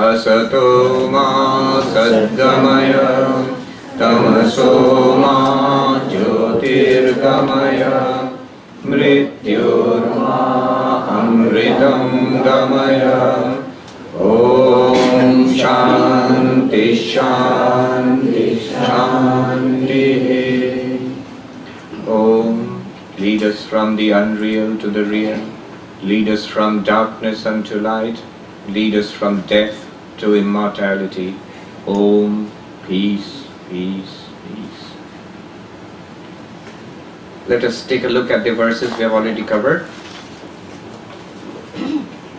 Asato ma sadgamaya tamaso ma jyotirgamaya mrityorma amritam gamaya. Om Shanti Shanti Shanti. Om. Lead us from the unreal to the real. Lead us from darkness unto light. Lead us from death to immortality. Om. Peace, peace, peace. Let us take a look at the verses we have already covered.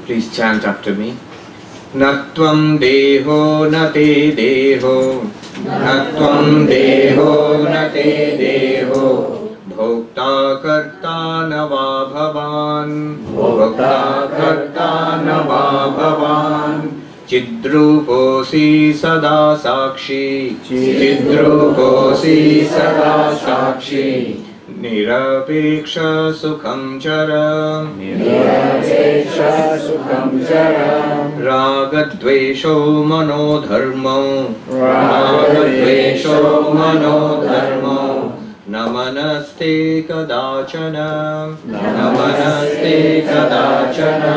Please chant after me. Natvam deho nate deho, natvam deho nate deho, bhokta karta nava bhavan, bhokta karta nava bhavan, chidruposi sada sakshi, chidruposi sada sakshi, nirapeksha sukham chara, nirapeksha sukham chara, ragadvesho manodharmo, ragadvesho manodharmo, namanaste kadachana, namanaste kadachana,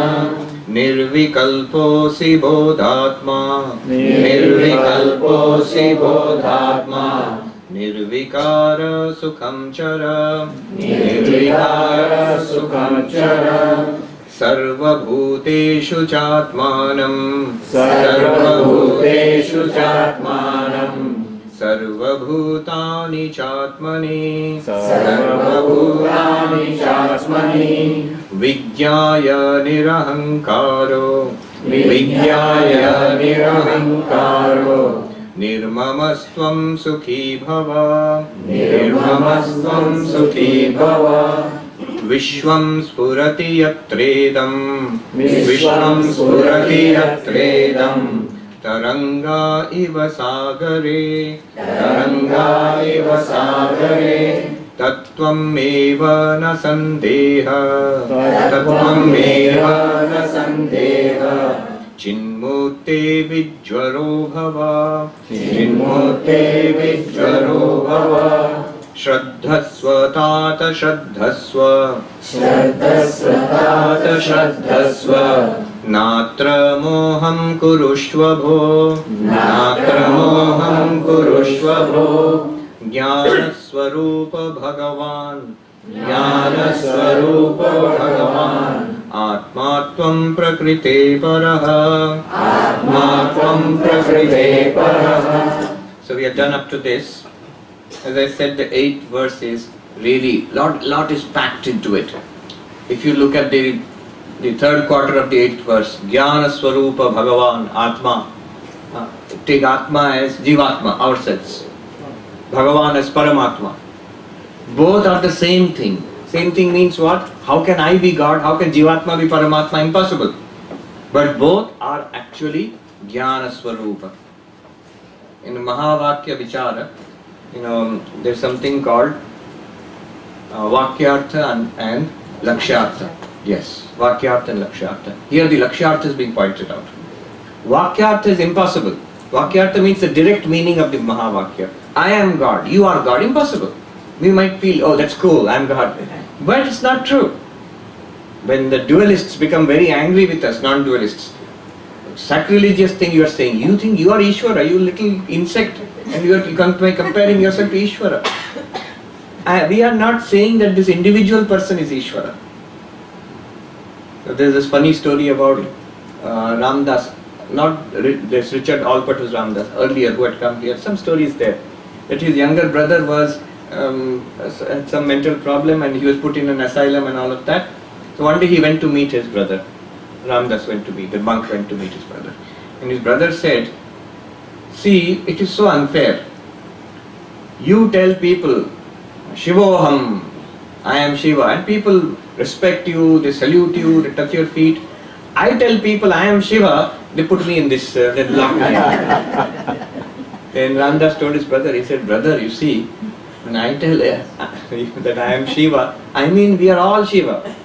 nirvikalposi bodhatma, nirvikalposi bodhatma, nirvikara sukham chara, nirvikara sukham chara, sarvabhuteshu chatmanam, sarvabhuteshu chatmanam, sarvabhutani chatmani, sarvabhutani chatmani, vijnaya nirahankaro, vijnaya nirahankaro, nirmamastvam sukhi bhava, nirmamastvam sukhi bhava, vishvam spurati yatredam, vishvam spurati yatredam, taranga iva sagare, taranga iva sagare, tattvam eva na sandeha, tattvam eva na sandeha, chinmurte vijvaro bhava, chinmurte vijvaro bhava, shraddhasva tata shraddhasva, shraddhasva tata shraddhasva, natra moham kurushva bho, natra moham kurushva bho, jnana swarupa bhagavan, jnana swarupa bhagavan, atma tvam prakrite paraha, atma tvam prakrite paraha. So we are done up to this. As I said, the 8 verses really lot is packed into it. If you look at the third quarter of the 8th verse, Jnana Swarupa Bhagavan Atma. Take Atma as Jivatma, ourselves. Bhagavan as Paramatma. Both are the same thing. Same thing means what? How can I be God? How can Jivatma be Paramatma? Impossible. But both are actually Jnana Swarupa. In Mahavakya Vichara, there's something called Vakyartha and Lakshyartha. Yes, Vakyartha and Lakshyartha. Here the Lakshyartha is being pointed out. Vakyartha is impossible. Vakyartha means the direct meaning of the Mahavakya. I am God, you are God. Impossible. We might feel, oh that's cool, I am God. But it's not true. When the dualists become very angry with us, non-dualists, sacrilegious thing you are saying, you think you are Ishvara, you little insect, and you are comparing yourself to Ishvara. We are not saying that this individual person is Ishvara. So there is this funny story about Ramdas, this Richard Alpert was Ramdas, earlier who had come here. Some stories there, that his younger brother was had some mental problem and he was put in an asylum and all of that. So one day he went to meet his brother. Ramdas went to meet, the monk went to meet his brother. And his brother said, see, it is so unfair. You tell people, Shivoham, I am Shiva, and people respect you, they salute you, they touch your feet. I tell people I am Shiva, they put me in this, they lock me. Then Ramdas told his brother, he said, brother, you see, when I tell that I am Shiva, I mean we are all Shiva.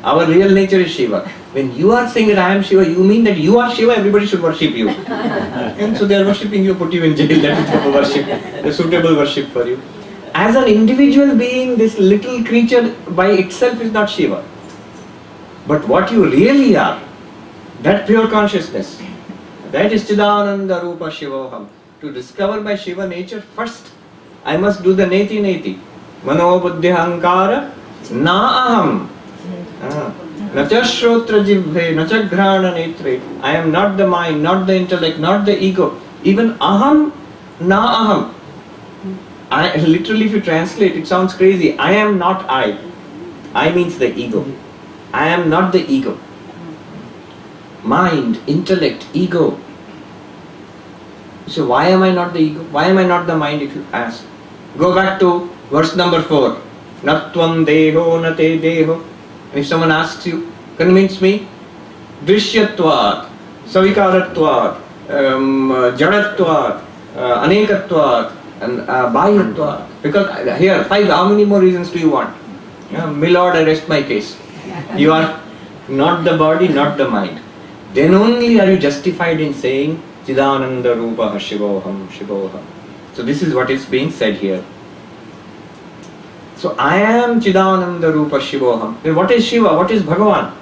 Our real nature is Shiva. When you are saying that I am Shiva, you mean that you are Shiva, everybody should worship you. And so they are worshipping you, put you in jail, that is the worship, the suitable worship for you. As an individual being, this little creature by itself is not Shiva. But what you really are, that pure consciousness, that is Chidananda Rupa Shivoham. To discover my Shiva nature, first I must do the Neti Neti. Mano Buddhi Ahankara Na Aham. Nacha Shrotra Jibhe, Nacha Grana Netre. I am not the mind, not the intellect, not the ego. Even Aham, Na Aham. I, literally, if you translate, it sounds crazy. I am not I. I means the ego. I am not the ego. Mind, intellect, ego. So why am I not the ego? Why am I not the mind, if you ask? Go back to verse number 4. Natvam deho nate deho. If someone asks you, convince me, Drishyatvat, Savikaratvat, Jadatvat, Anekatvat, and Bahyatvat. Because here, 5, how many more reasons do you want? My Lord, I rest my case. You are not the body, not the mind. Then only are you justified in saying Chidananda Rupa Shivoham Shivoham. So this is what is being said here. So I am Chidananda Rupa Shivoham. Then what is Shiva? What is Bhagavan?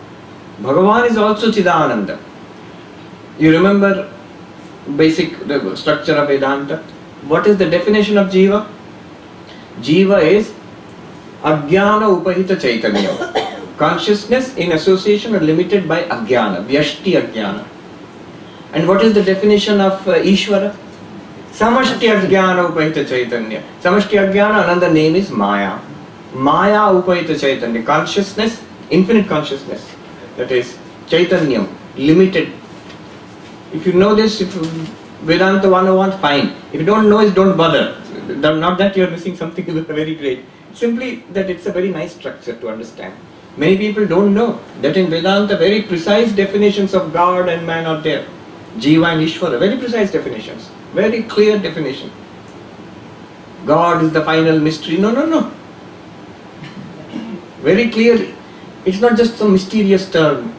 Bhagavan is also Chidananda. You remember the structure of Vedanta? What is the definition of Jiva? Jiva is Ajnana Upahita Chaitanya. Consciousness in association or limited by Ajnana, Vyashti Ajnana. And what is the definition of Ishvara? Samashti Ajnana Upahita Chaitanya. Samashti Ajnana, another name is Maya. Maya Upahita Chaitanya. Consciousness, infinite consciousness. That is Chaitanyam, limited. If you know this, if Vedanta 101, fine. If you don't know it, don't bother. Not that you are missing something very great. Simply that it's a very nice structure to understand. Many people don't know that in Vedanta very precise definitions of God and man are there. Jiva and Ishvara, very precise definitions. Very clear definition. God is the final mystery. No. Very clear. It's not just some mysterious term.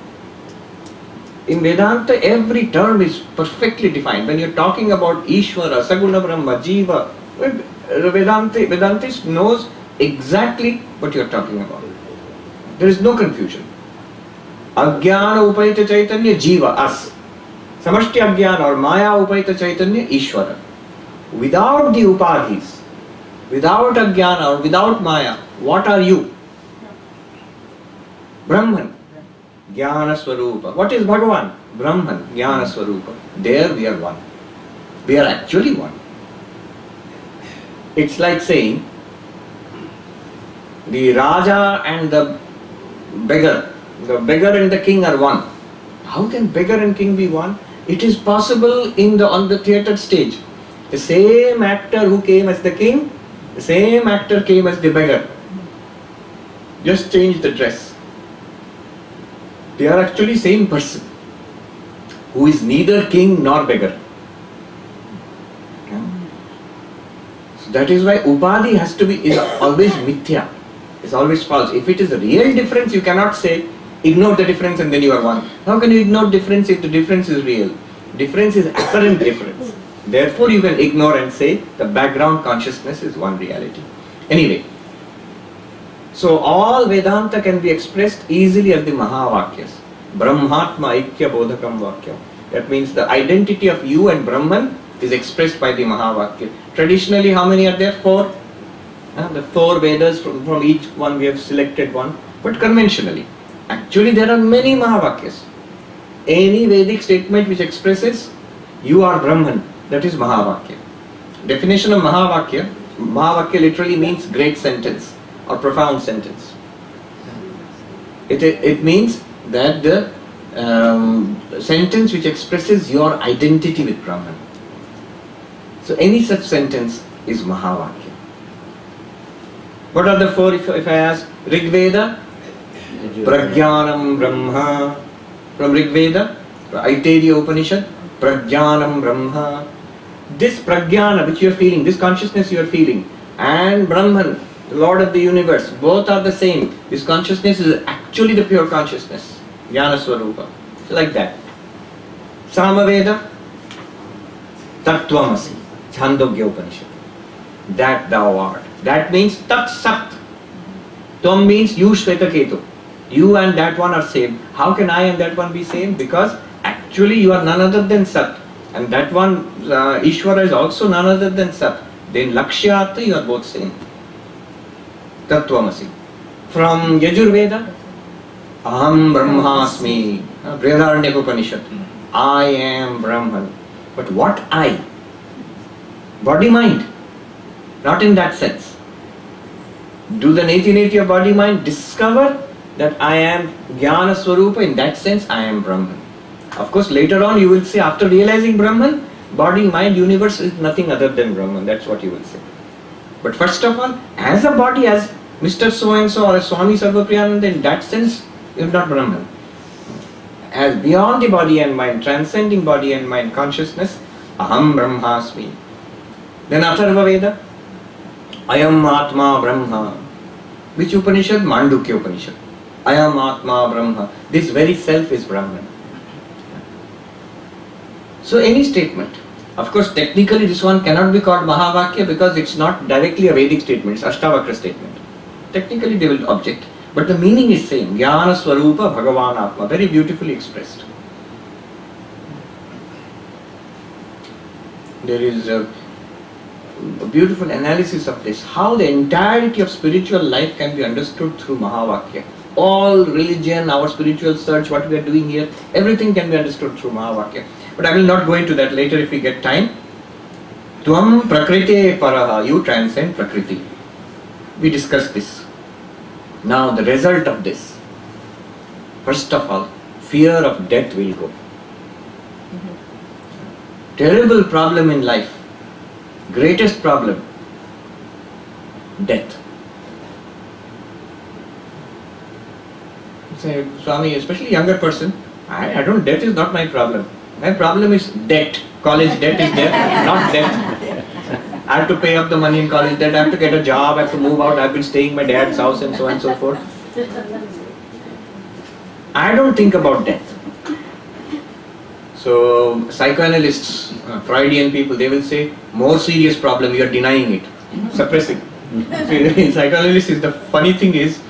In Vedanta, every term is perfectly defined. When you're talking about Ishvara, Saguna Brahma, Jiva, Vedantist knows exactly what you're talking about. There is no confusion. Ajnana Upahita Chaitanya, Jiva, us. Samashti Ajnana or Maya Upahita Chaitanya, Ishvara. Without the Upadhis, without Ajnana or without Maya, what are you? Brahman, Jnana Swarupa. What is Bhagavan? Brahman, Jnana Swarupa. There we are one. We are actually one. It's like saying the Raja and the beggar and the king are one. How can beggar and king be one? It is possible on the theatre stage. The same actor who came as the king, the same actor came as the beggar. Just change the dress. They are actually same person who is neither king nor beggar. So that is why Upadhi is always mithya. It's always false. If it is a real difference, you cannot say, ignore the difference and then you are one. How can you ignore difference if the difference is real? Difference is apparent difference. Therefore you can ignore and say the background consciousness is one reality. Anyway, so all Vedanta can be expressed easily as the Mahavakyas. Brahmatma Aikya Bodhakam Vakyam. That means the identity of you and Brahman is expressed by the Mahavakya. Traditionally, how many are there? 4. The 4 Vedas, from each one we have selected one. But conventionally, actually there are many Mahavakyas. Any Vedic statement which expresses you are Brahman, that is Mahavakya. Definition of Mahavakya literally means great sentence or profound sentence. It means that the sentence which expresses your identity with Brahman. So any such sentence is Mahavakya. What are the 4 if I ask? Rig Veda, Prajnanam Brahma. From Rig Veda, Aitreya Upanishad, Prajnanam Brahma. This Prajnana which you are feeling, this consciousness you are feeling, and Brahman, the Lord of the universe, both are the same. This consciousness is actually the pure consciousness, Jnana Swarupa. Like that. Samaveda, Tattvamasi, Chandogya Upanishad. That thou art. That means Tat Sat. Tvam means you, Shvetaketu. You and that one are same. How can I and that one be same? Because actually you are none other than Sat. And that one, Ishvara, is also none other than Sat. Then Lakshyartha, you are both same. Tattvamasi. From Yajurveda, Aham Brahmasmi. Brihadaranyaka Upanishad. I am Brahman. But what I? Body mind. Not in that sense. Do the neti of body mind discover that I am Jnana Swarupa? In that sense, I am Brahman. Of course, later on you will say, after realizing Brahman, body, mind, universe is nothing other than Brahman. That's what you will say. But first of all, as a body, as Mr. So-and-so or as Swami Sarvapriyananda, in that sense, you are not Brahman. As beyond the body and mind, transcending body and mind consciousness, Aham Brahmasmi. Then Atharva Veda, Ayam Atma Brahma. Which Upanishad? Mandukya Upanishad. Ayam Atma Brahma. This very self is Brahman. So any statement, of course technically this one cannot be called Mahavakya because it's not directly a Vedic statement, it's Ashtavakra statement. Technically they will object, but the meaning is same. Jnana Swarupa Bhagavan Atma, very beautifully expressed. There is a beautiful analysis of this, how the entirety of spiritual life can be understood through Mahavakya. All religion, our spiritual search, what we are doing here, everything can be understood through Mahavakya. But I will not go into that later if we get time. Tvam prakrite paraha, you transcend prakriti. We discussed this. Now the result of this, first of all, fear of death will go. Terrible problem in life, greatest problem, death. Say, Swami, especially younger person, I don't, death is not my problem. My problem is debt. College debt is there, not debt. I have to pay up the money in college debt, I have to get a job, I have to move out, I have been staying in my dad's house and so on and so forth. I don't think about death. So psychoanalysts, Freudian people, they will say, more serious problem, you are denying it, suppressing. So in psychoanalysis, the funny thing is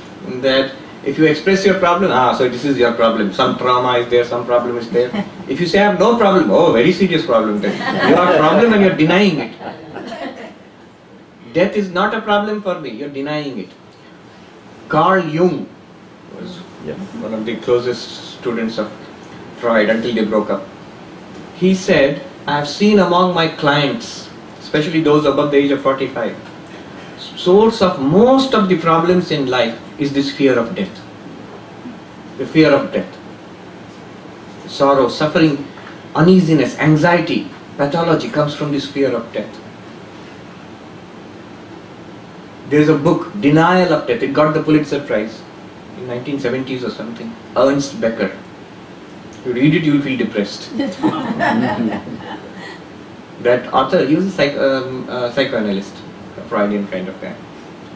that if you express your problem, so this is your problem, some trauma is there, some problem is there. If you say I have no problem, very serious problem then. You have a problem and you are denying it. Death is not a problem for me, you are denying it. Carl Jung was one of the closest students of Freud until they broke up. He said, I have seen among my clients, especially those above the age of 45, source of most of the problems in life is this fear of death. The fear of death. Sorrow, suffering, uneasiness, anxiety, pathology comes from this fear of death. There is a book, Denial of Death. It got the Pulitzer Prize in 1970s or something. Ernst Becker. You read it, you will feel depressed. That author, he was a psychoanalyst, a Freudian kind of guy.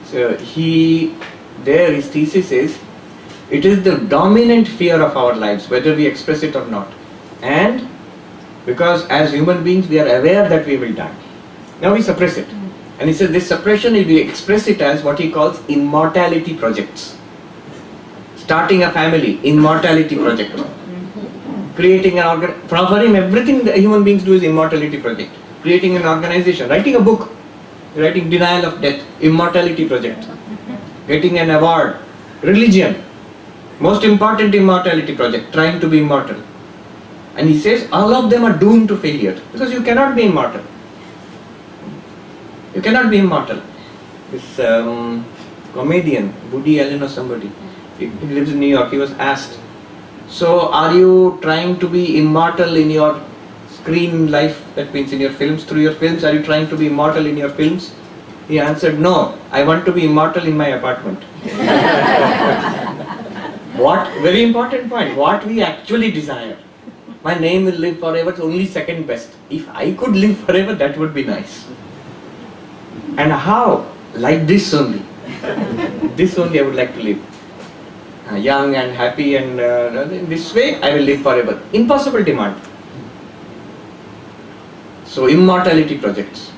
So his thesis is, it is the dominant fear of our lives, whether we express it or not. And because as human beings we are aware that we will die. Now we suppress it. And he says this suppression, we express it as what he calls immortality projects. Starting a family, immortality project. Creating an for him everything that human beings do is immortality project. Creating an organization, writing a book, writing Denial of Death, immortality project. Getting an award, religion, most important immortality project, trying to be immortal. And he says all of them are doomed to failure because you cannot be immortal. You cannot be immortal. This comedian, Woody Allen or somebody, he lives in New York, he was asked, so are you trying to be immortal in your screen life, that means in your films, through your films, are you trying to be immortal in your films? He answered, no, I want to be immortal in my apartment. What, very important point, what we actually desire. My name will live forever, it's only second best. If I could live forever, that would be nice. And how? Like this only. This only I would like to live. young and happy, and in this way I will live forever. Impossible demand. So immortality projects.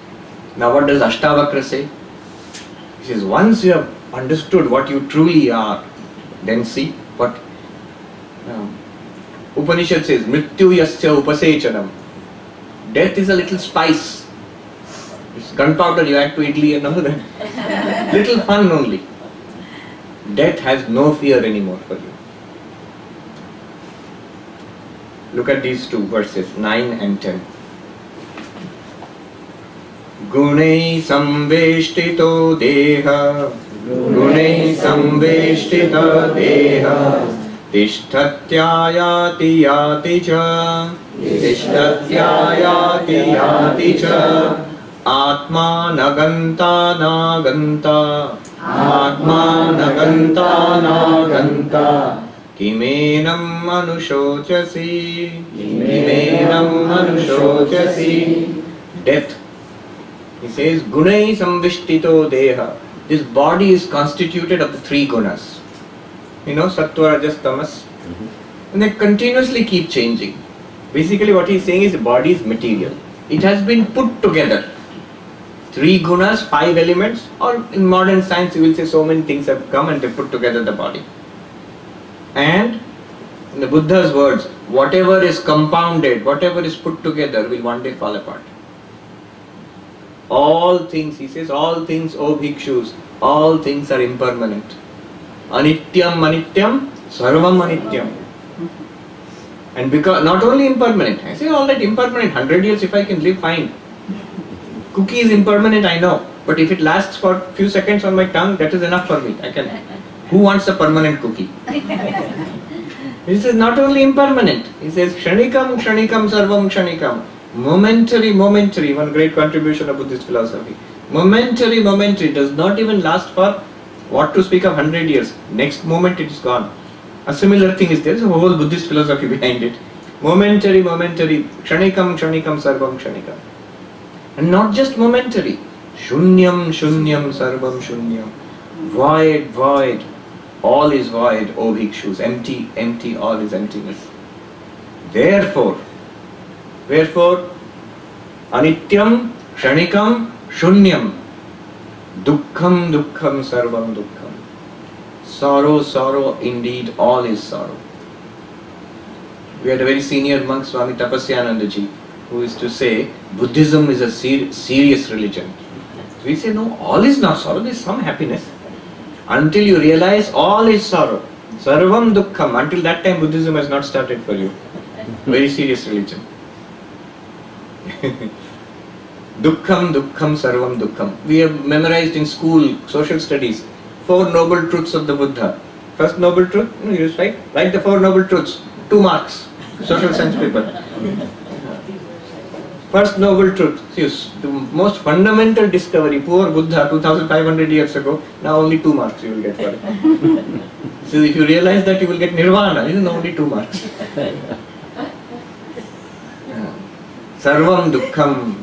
Now what does Ashtavakra say? He says, once you have understood what you truly are, then see what Upanishad says, Mrityu yasya upasechanam. Death is a little spice. It's gunpowder you add to idli and all that. Little fun only. Death has no fear anymore for you. Look at these two verses, 9 and 10. Gunai samveshtito deha, Gunai samveshtita deha, Tishtatyayati yati cha, Tishtatyayati yati cha, Atma naganta naganta, Atma naganta naganta, Kimenam manushochasi, Kimenam manushochasi. Death. He says, Gunai samvishtito deha. This body is constituted of the three gunas. You know, sattva, rajas, tamas. And they continuously keep changing. Basically what he is saying is the body is material. It has been put together. Three gunas, 5 elements, or in modern science you will say so many things have come and they put together the body. And in the Buddha's words, whatever is compounded, whatever is put together will one day fall apart. All things, he says, all things, O bhikshus, all things are impermanent. Anityam, anityam, sarvam anityam. And because, not only impermanent, I say all that impermanent, 100 years if I can live, fine. Cookie is impermanent, I know, but if it lasts for a few seconds on my tongue, that is enough for me. I can. Who wants a permanent cookie? He says not only impermanent, he says kshanikam, kshanikam, sarvam kshanikam. Momentary, momentary, one great contribution of Buddhist philosophy. Momentary, momentary, does not even last for, what to speak of 100 years. Next moment it is gone. A similar thing is there is a whole Buddhist philosophy behind it. Momentary, momentary, kshanikam, kshanikam, sarvam kshanikam. And not just momentary. Shunyam, shunyam, sarvam shunyam. Void, void. All is void, O bhikshus. Empty, empty, all is emptiness. Therefore, anityam, kshanikam, shunyam. Dukkham, dukkham, sarvam dukkham. Sorrow, sorrow, indeed, all is sorrow. We had a very senior monk, Swami Tapasyanandaji, who used to say, Buddhism is a serious religion. We say, no, all is not sorrow, there is some happiness. Until you realize all is sorrow. Sarvam dukkham. Until that time, Buddhism has not started for you. Very serious religion. Dukkham, dukkham, sarvam dukkham. We have memorized in school, social studies, 4 noble truths of the Buddha. First noble truth, you just write the 4 noble truths, 2 marks, social science paper. First noble truth, the most fundamental discovery, poor Buddha 2500 years ago, now only 2 marks you will get for it. So if you realize that you will get nirvana, it is only 2 marks. Sarvam dukkham.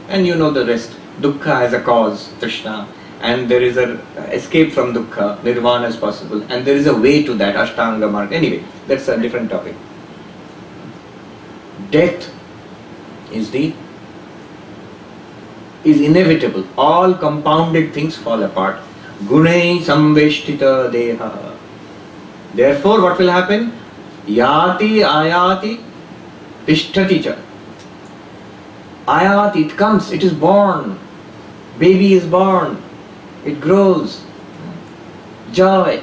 And you know the rest. Dukkha as a cause, Krishna. And there is an escape from dukkha, nirvana is possible. And there is a way to that, Ashtanga Marga. Anyway, that's a different topic. Death is inevitable. All compounded things fall apart. Gunai samveshtita deha. Therefore, what will happen? Yati ayati tishtati cha. Ayati, it comes, it is born. Baby is born. It grows. Joy.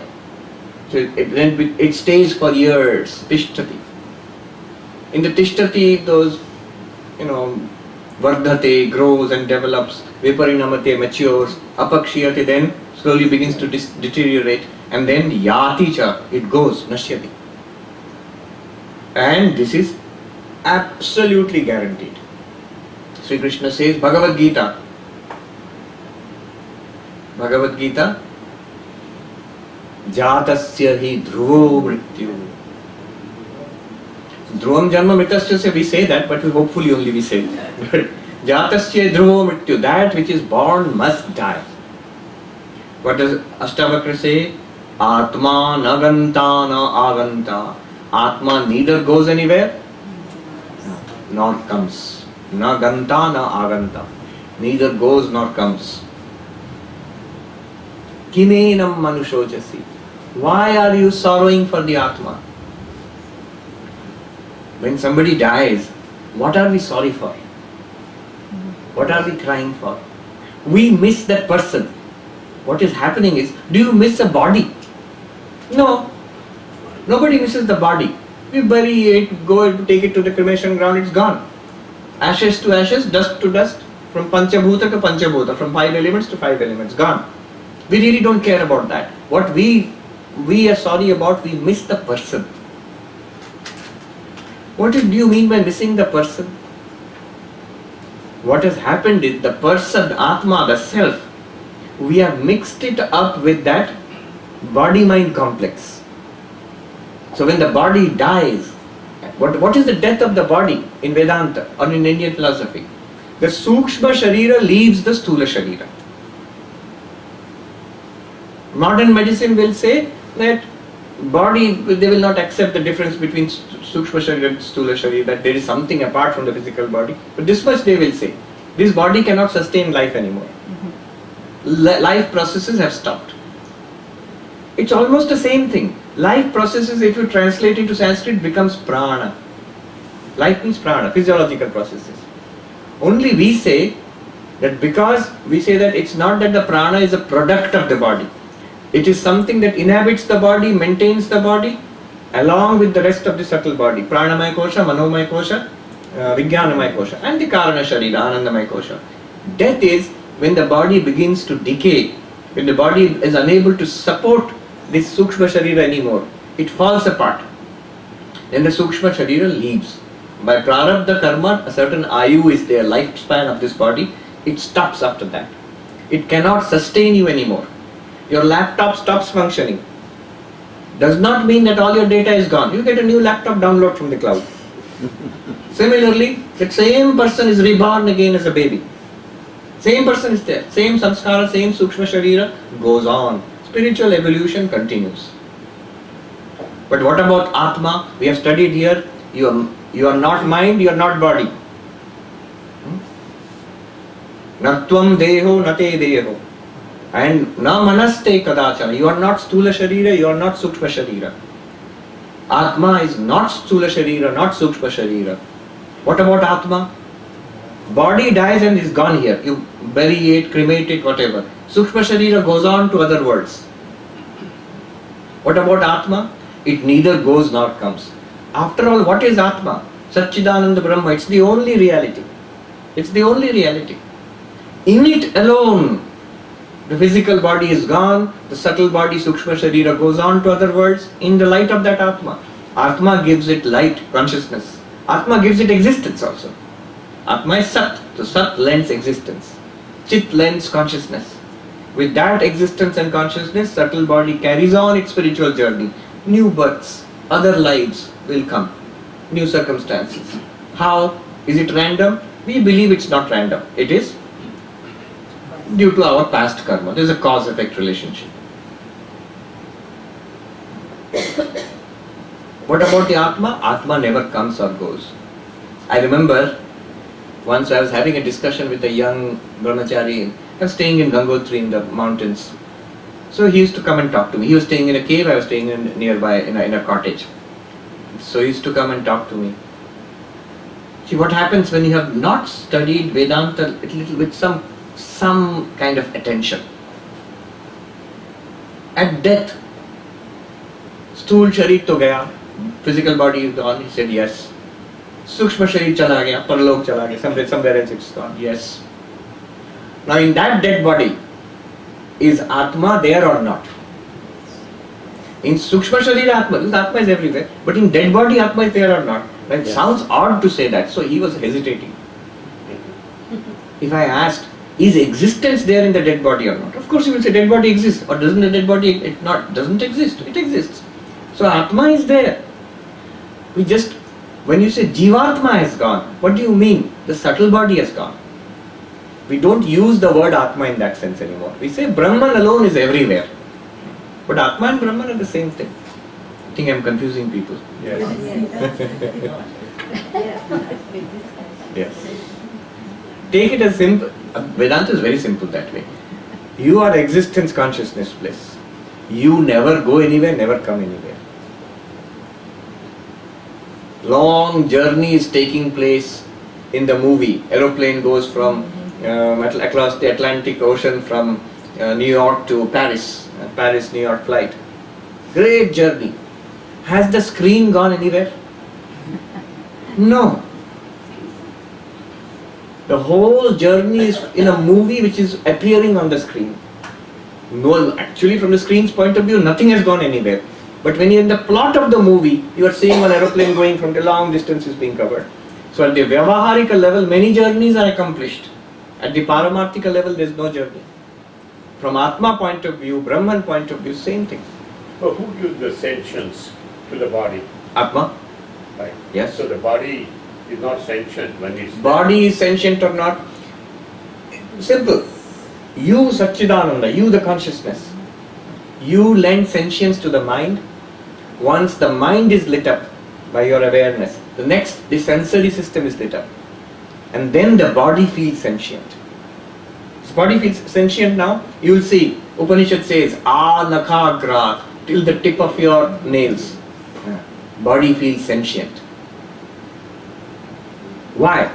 So it stays for years. Tishtati. In the tishtati, those, vardhate, grows and develops. Viparinamate, matures. Apakshiyate, then slowly begins to deteriorate. And then yati cha, it goes, nashyati. And this is absolutely guaranteed. Sri Krishna says, Bhagavad Gita. Bhagavad Gita, Jatasya hi dhruvo mrityu. Dhruvam janma mritasya se, we say that, but hopefully only we say it. Jatasya dhruvo mrityu, that which is born must die. What does Ashtavakra say? Atma naganta na aganta. Atma neither goes anywhere nor comes. Naganta na aganta. Neither goes nor comes. Kimenam manushojasi. Why are you sorrowing for the Atma? When somebody dies, what are we sorry for? What are we crying for? We miss that person. What is happening is, do you miss a body? No. Nobody misses the body. We bury it, go take it to the cremation ground, it's gone. Ashes to ashes, dust to dust, from Panchabhuta to Panchabhuta, from 5 elements to 5 elements, gone. We really don't care about that. What we are sorry about, we miss the person. What do you mean by missing the person? What has happened is the person, Atma, the self, we have mixed it up with that body-mind complex. So when the body dies, what is the death of the body in Vedanta or in Indian philosophy? The Sukshma Sharira leaves the Sthula Sharira. Modern medicine will say that body, they will not accept the difference between Sukshma Sharira and Sthula Sharira, that there is something apart from the physical body. But this much they will say, this body cannot sustain life anymore. Life processes have stopped. It's almost the same thing. Life processes, if you translate into Sanskrit, becomes prana. Life means prana, physiological processes. Only we say that because we say that it's not that the prana is a product of the body. It is something that inhabits the body, maintains the body, along with the rest of the subtle body. Pranamaya kosha, manomaya kosha, vijnanamaya kosha, and the karana sharira, anandamaya kosha. Death is when the body begins to decay, when the body is unable to support this Sukshma Sharira anymore. It falls apart. Then the Sukshma Sharira leaves. By prarabdha karma, a certain ayu is there, lifespan of this body. It stops after that. It cannot sustain you anymore. Your laptop stops functioning. Does not mean that all your data is gone. You get a new laptop download from the cloud. Similarly, that same person is reborn again as a baby. Same person is there. Same samskara, same Sukshma Sharira goes on. Spiritual evolution continues. But what about Atma? We have studied here. You are not mind, you are not body. Natvam deho nate deho. And na manaste kadachana. You are not Sthula Sharira, you are not Sukshma Sharira. Atma is not Sthula Sharira, not Sukshma Sharira. What about Atma? Body dies and is gone here. You bury it, cremate it, whatever. Sukshma Sharira goes on to other worlds. What about Atma? It neither goes nor comes. After all, what is Atma? Satchidananda Brahma. It's the only reality. It's the only reality. In it alone, the physical body is gone, the subtle body, Sukshma Sharira, goes on to other worlds in the light of that Atma. Atma gives it light, consciousness. Atma gives it existence also. Atma is Sat, so Sat lends existence. Chit lends consciousness. With that existence and consciousness, subtle body carries on its spiritual journey. New births, other lives will come, new circumstances. How? Is it random? We believe it's not random. It is due to our past karma. There is a cause-effect relationship. What about the Atma? Atma never comes or goes. I remember once I was having a discussion with a young brahmachari. I was staying in Gangotri in the mountains. So he used to come and talk to me. He was staying in a cave, I was staying nearby in a cottage. So he used to come and talk to me. See, what happens when you have not studied Vedanta a little with some kind of attention. At death, Sthul Sharir to gaya, physical body is gone. He said yes. Sukshma Sharir chala gaya, Parlok chala gaya, somewhere else it's gone. Yes. Now in that dead body, is Atma there or not? In Sukshma Sharira Atma is everywhere, but in dead body Atma is there or not? Well, it sounds odd to say that, so he was hesitating. If I asked, is existence there in the dead body or not? Of course he will say dead body exists, or doesn't the dead body doesn't exist? It exists. So Atma is there. When you say Jivatma has gone, what do you mean? The subtle body has gone. We don't use the word Atma in that sense anymore. We say Brahman alone is everywhere. But Atma and Brahman are the same thing. I think I am confusing people. Yes. Yes. Take it as simple. Vedanta is very simple that way. You are existence consciousness bliss. You never go anywhere, never come anywhere. Long journey is taking place in the movie. Aeroplane goes from across the Atlantic Ocean from New York to Paris. Paris, New York flight. Great journey. Has the screen gone anywhere? No. The whole journey is in a movie which is appearing on the screen. No, actually from the screen's point of view, nothing has gone anywhere. But when you're in the plot of the movie, you are seeing an aeroplane going from the long distances being covered. So at the Vyavaharika level, many journeys are accomplished. At the Paramarthika level, there is no journey. From Atma point of view, Brahman point of view, same thing. So who gives the sentience to the body? Atma? Right. Yes. So the body is not sentient when it's Body is sentient or not? Simple. You Satchidananda, you the consciousness, you lend sentience to the mind. Once the mind is lit up by your awareness, the sensory system is lit up. And then the body feels sentient. This body feels sentient now. You will see, Upanishad says, nakhagra, till the tip of your nails. Body feels sentient. Why?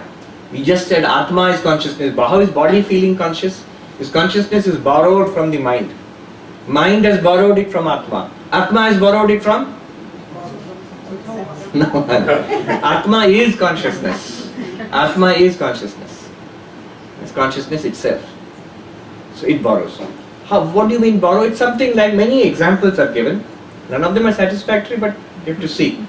We just said Atma is consciousness. How is body feeling conscious? His consciousness is borrowed from the mind. Mind has borrowed it from Atma. Atma has borrowed it from? No. Atma is consciousness. Atma is consciousness. It's consciousness itself. So it borrows. What do you mean borrow? It's something like many examples are given. None of them are satisfactory, but you have to see.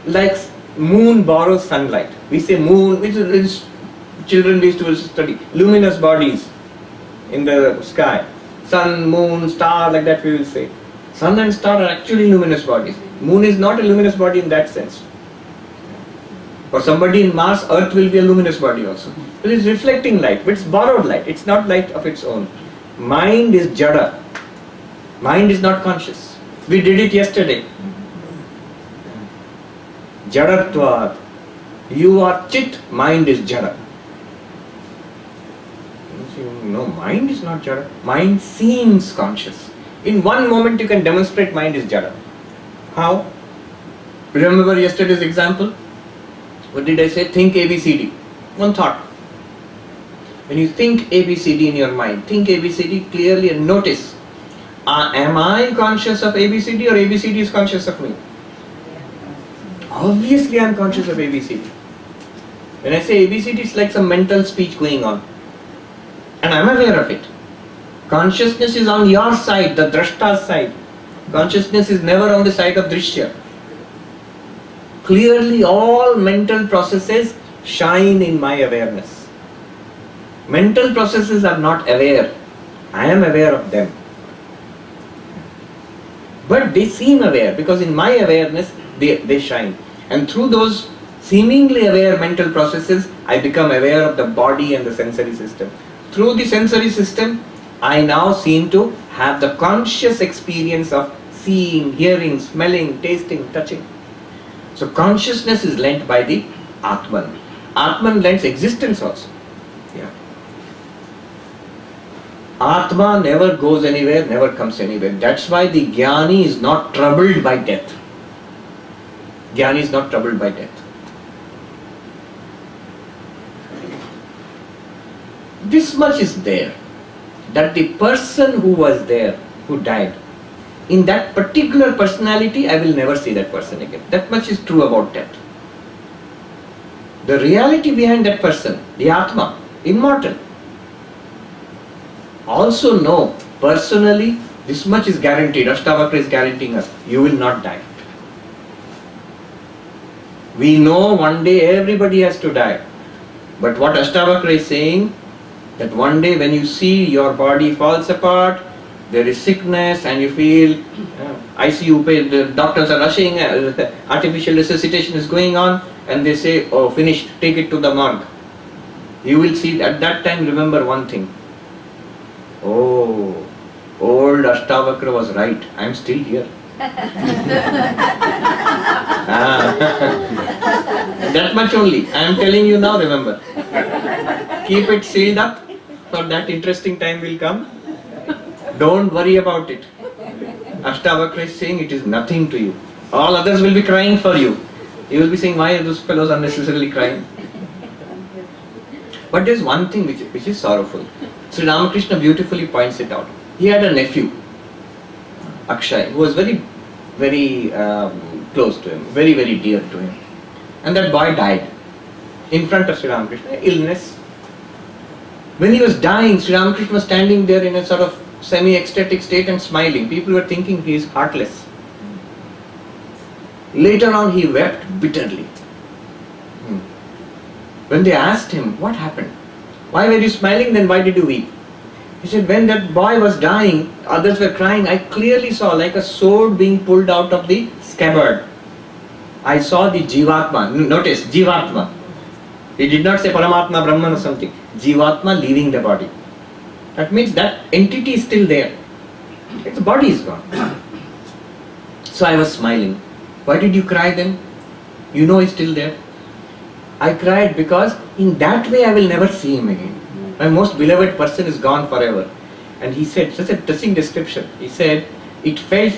Like moon borrows sunlight. We say moon, which is children used to study. Luminous bodies in the sky. Sun, moon, star, like that we will say. Sun and star are actually luminous bodies. Moon is not a luminous body in that sense. For somebody in Mars, Earth will be a luminous body also. It is reflecting light, but it's borrowed light. It's not light of its own. Mind is jada. Mind is not conscious. We did it yesterday. Jadatvad. You are chit, mind is jada. No, mind is not jada. Mind seems conscious. In one moment you can demonstrate mind is jada. How? Remember yesterday's example? What did I say? Think ABCD. One thought. When you think ABCD in your mind, think ABCD clearly and notice. Am I conscious of ABCD or ABCD is conscious of me? Obviously I am conscious of ABCD. When I say ABCD, it's like some mental speech going on. And I am aware of it. Consciousness is on your side, the drashta's side. Consciousness is never on the side of drishya. Clearly all mental processes shine in my awareness. Mental processes are not aware. I am aware of them. But they seem aware because in my awareness they shine. And through those seemingly aware mental processes, I become aware of the body and the sensory system. Through the sensory system, I now seem to have the conscious experience of seeing, hearing, smelling, tasting, touching. So consciousness is lent by the Atman. Atman lends existence also. Yeah. Atma never goes anywhere, never comes anywhere. That's why the Jnani is not troubled by death. Jnani is not troubled by death. This much is there, that the person who was there, who died, in that particular personality, I will never see that person again. That much is true about death. The reality behind that person, the Atma, immortal. Also know, personally, this much is guaranteed. Ashtavakra is guaranteeing us, you will not die. We know one day everybody has to die. But what Ashtavakra is saying, that one day when you see your body falls apart, there is sickness and you feel ICU pain, the doctors are rushing, artificial resuscitation is going on, and they say, oh finished, take it to the morgue. You will see at that time, remember one thing. Oh, Old Ashtavakra was right. I am still here. That much only. I am telling you now, remember. Keep it sealed up, for that interesting time will come. Don't worry about it. Ashtavakra is saying it is nothing to you. All others will be crying for you. You will be saying, why are those fellows unnecessarily crying? But there is one thing which is sorrowful. Sri Ramakrishna beautifully points it out. He had a nephew, Akshay, who was very, very close to him, very, very dear to him. And that boy died in front of Sri Ramakrishna, illness. When he was dying, Sri Ramakrishna was standing there in a sort of semi-ecstatic state and smiling. People were thinking he is heartless. Later on, he wept bitterly. When they asked him, what happened? Why were you smiling then? Why did you weep? He said, when that boy was dying, others were crying, I clearly saw like a sword being pulled out of the scabbard. I saw the Jivatma. Notice, Jivatma. He did not say Paramatma, Brahman or something. Jivatma leaving the body. That means that entity is still there. The body is gone. So I was smiling. Why did you cry then? You know he's still there. I cried because in that way I will never see him again. My most beloved person is gone forever. And he said, such a touching description. He said, it felt,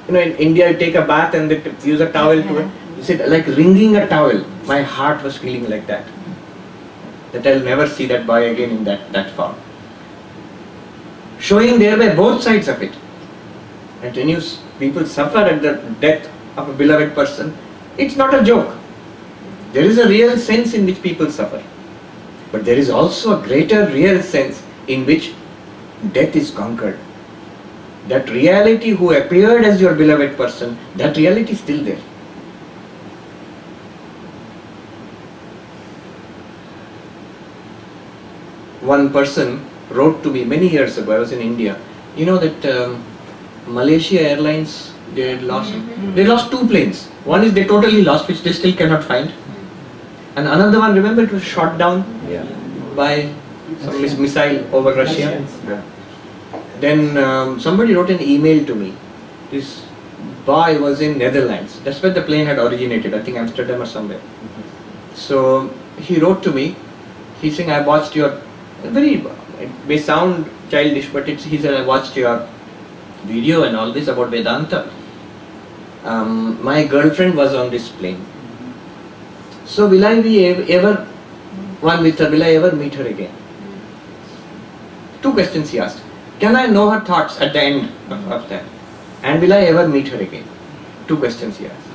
in India you take a bath and they use a towel to it. He said, like wringing a towel. My heart was feeling like that. That I'll never see that boy again in that form. Showing thereby both sides of it. And when people suffer at the death of a beloved person, it's not a joke. There is a real sense in which people suffer. But there is also a greater real sense in which death is conquered. That reality who appeared as your beloved person, that reality is still there. One person wrote to me many years ago, I was in India. You know that Malaysia Airlines, they lost two planes. One is they totally lost, which they still cannot find. And another one, remember, it was shot down by some missile over Russia. Then somebody wrote an email to me. This boy was in Netherlands. That's where the plane had originated, I think Amsterdam or somewhere. So he wrote to me. He's saying, I watched your, it may sound childish, but he said, I watched your video and all this about Vedanta. My girlfriend was on this plane. So will I be ever one with her? Will I ever meet her again? Two questions he asked. Can I know her thoughts at the end of that? And will I ever meet her again? Two questions he asked.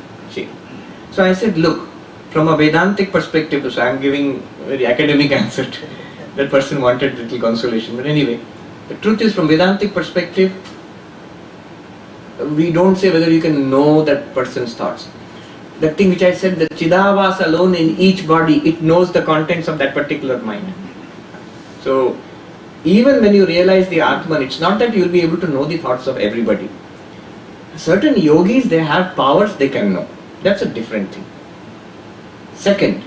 So I said, look, from a Vedantic perspective, so I am giving a very academic answer to that person wanted little consolation. But anyway, the truth is, from Vedantic perspective, we don't say whether you can know that person's thoughts. That thing which I said, the Chidavas alone in each body, it knows the contents of that particular mind. So, even when you realize the Atman, it's not that you will be able to know the thoughts of everybody. Certain yogis, they have powers they can know. That's a different thing. Second,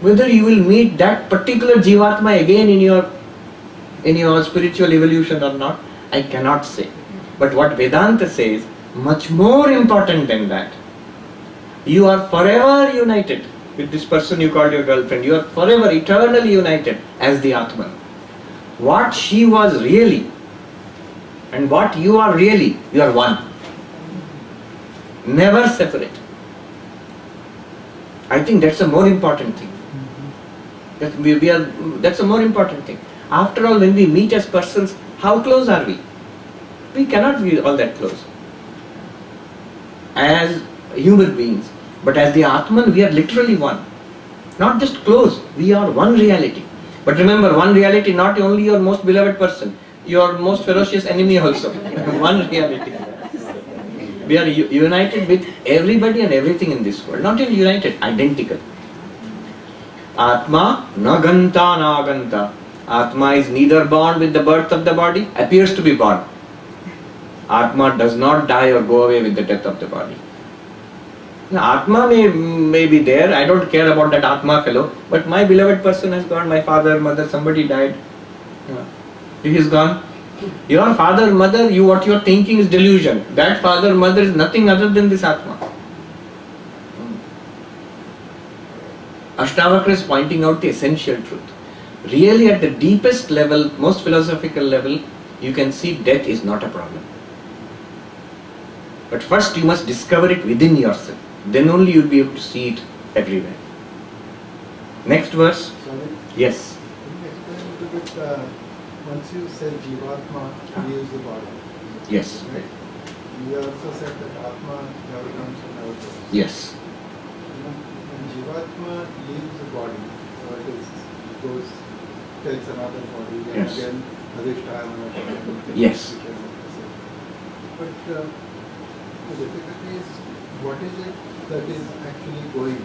whether you will meet that particular Jivatma again in your spiritual evolution or not, I cannot say. But what Vedanta says, much more important than that, you are forever united with this person you called your girlfriend. You are forever, eternally united as the Atman. What she was really and what you are really, you are one. Never separate. I think that's a more important thing. That's a more important thing. After all, when we meet as persons, how close are we? We cannot be all that close as human beings. But as the Atman, we are literally one. Not just close, we are one reality. But remember, one reality, not only your most beloved person, your most ferocious enemy also. One reality. We are united with everybody and everything in this world. Not even united, identical. Atma na ganta na aganta. Atma is neither born with the birth of the body, appears to be born. Atma does not die or go away with the death of the body. Now, Atma may be there, I don't care about that Atma fellow, but my beloved person has gone, my father, mother, somebody died. He is gone. Your father, mother, what you are thinking is delusion. That father, mother is nothing other than this Atma. Ashtavakra is pointing out the essential truth. Really, at the deepest level, most philosophical level, you can see death is not a problem. But first you must discover it within yourself. Then only you will be able to see it everywhere. Next verse. Sorry, Yes. can you explain a little bit, once you said Jivatma leaves the body, Yes. right? You also said that Atma never comes and never goes. Yes. When Jivatma leaves the body, so it goes, takes another body, and Yes. again Adhisthana. Yes. But the difficulty is, what is it that is actually going?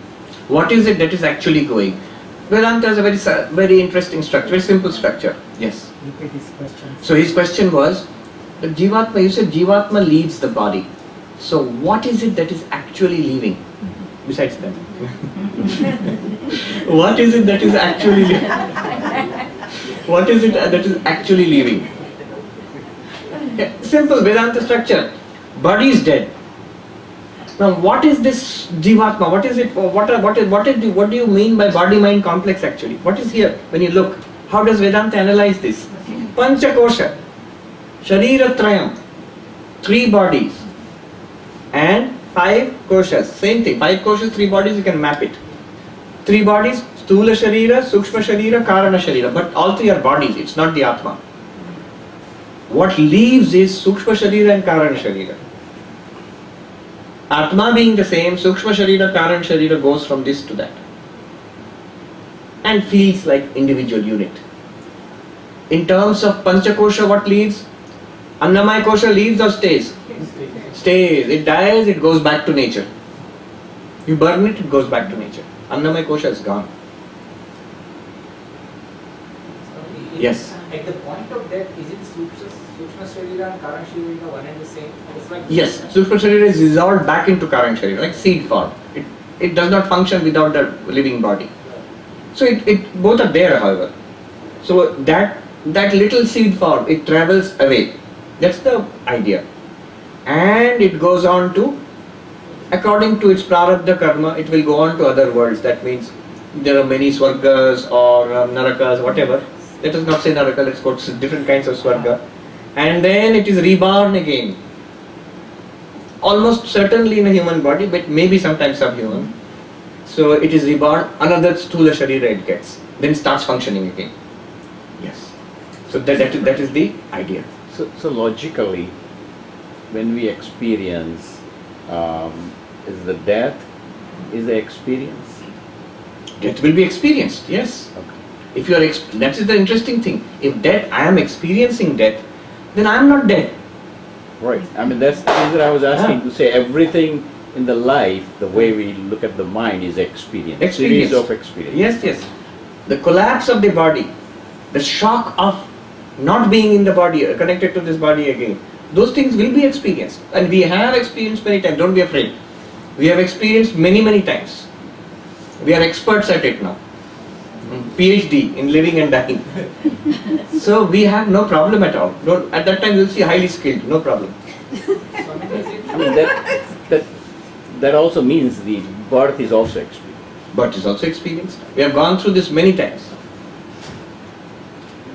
What is it that is actually going? Vedanta has a very interesting structure, very simple structure. Yes. Repeat his question. So his question was, the Jivatma, you said Jivatma leaves the body. So what is it that is actually leaving? Besides that. What is it that is actually leaving? What is it that is actually leaving? Yeah, simple Vedanta structure. Body is dead. Now what is this Jivatma? What is it? What do you mean by body-mind complex actually? What is here when you look? How does Vedanta analyze this? Panchakosha, Shariratrayam, 3 bodies and 5 koshas. Same thing, 5 koshas, 3 bodies, you can map it. 3 bodies, Stula Sharira, Sukshma Sharira, Karana Sharira. But all 3 are bodies, it's not the Atma. What leaves is Sukshma Sharira and Karana Sharira. Atma being the same, Sukshma Sharira, Karana Sharira goes from this to that. And feels like individual unit. In terms of Panchakosha, what leaves? Annamaya Kosha leaves or stays? Stays. It dies, it goes back to nature. You burn it, it goes back to nature. Annamaya Kosha is gone. Yes. At the point of death, is it Sukshma Sharira and Karana Sharira one and the same? It's like Yes, Sukshma Sharira is dissolved back into Karana Sharira, like seed form. It does not function without the living body. So it both are there, however. So that little seed form, it travels away. That's the idea. And it goes on to, according to its prarabdha karma, it will go on to other worlds. That means there are many swargas or narakas, whatever. Let us not say naraka, let's go to different kinds of swarga. And then it is reborn again. Almost certainly in a human body, but maybe sometimes subhuman. So it is reborn, another Stula Sharira it gets. Then starts functioning again. Yes. So that is the idea. So logically, when we experience, is the death is the experience? Death will be experienced, yes. Okay. If you are, that is the interesting thing. If death, I am experiencing death, then I am not dead. Right. I mean, that's the reason I was asking to say everything in the life, the way we look at the mind is experience. Experience. Series of experience. Yes, yes. The collapse of the body, the shock of not being in the body, connected to this body again, those things will be experienced. And we have experienced many times, don't be afraid. We have experienced many times. We are experts at it now. PhD in living and dying. So we have no problem at all. At that time you will see highly skilled, no problem. I mean, that also means the birth is also experience. But it's also experienced. We have gone through this many times.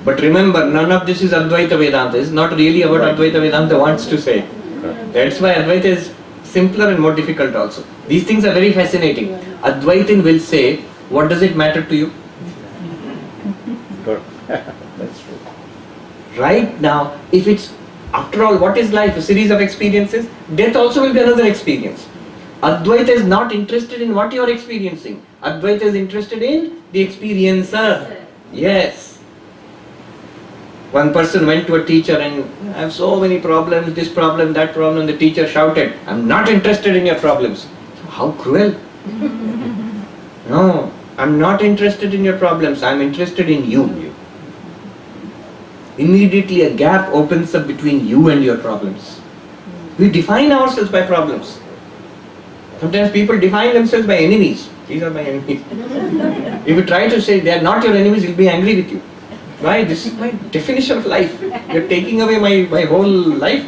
But remember, none of this is Advaita Vedanta. It's not really about Right. Advaita Vedanta wants to say. Correct. That's why Advaita is simpler and more difficult also. These things are very fascinating. Advaitin will say, what does it matter to you? Correct. That's true. Right now, if it's, after all, what is life? A series of experiences. Death also will be another experience. Advaita is not interested in what you are experiencing. Advaita is interested in the experiencer. Yes. One person went to a teacher and I have so many problems, this problem, that problem. The teacher shouted, I'm not interested in your problems. How cruel. No, I'm not interested in your problems. I'm interested in you. Immediately a gap opens up between you and your problems. We define ourselves by problems. Sometimes people define themselves by enemies. These are my enemies. If you try to say they are not your enemies, he'll be angry with you. Why? This is my definition of life. You're taking away my whole life.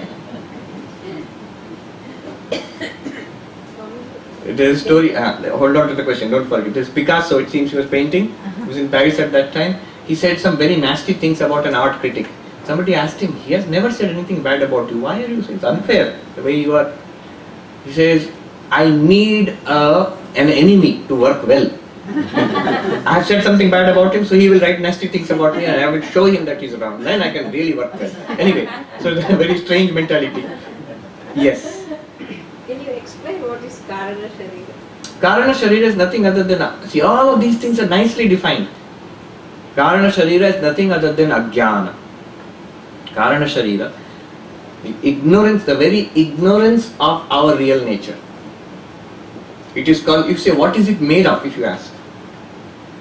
There's a story, hold on to the question, don't forget. There's Picasso, it seems he was painting. He was in Paris at that time. He said some very nasty things about an art critic. Somebody asked him, he has never said anything bad about you. Why are you saying it's unfair the way you are? He says, I need an enemy to work well. I have said something bad about him, so he will write nasty things about me and I will show him that he's wrong. Then I can really work well. Anyway, so it's a very strange mentality. Yes. Can you explain what is Karana Sharira? Karana Sharira is nothing other than, see, all of these things are nicely defined. Karana Sharira is nothing other than Ajnana. Karana Sharira, the ignorance, the very ignorance of our real nature. It is called, if you say, what is it made of, if you ask?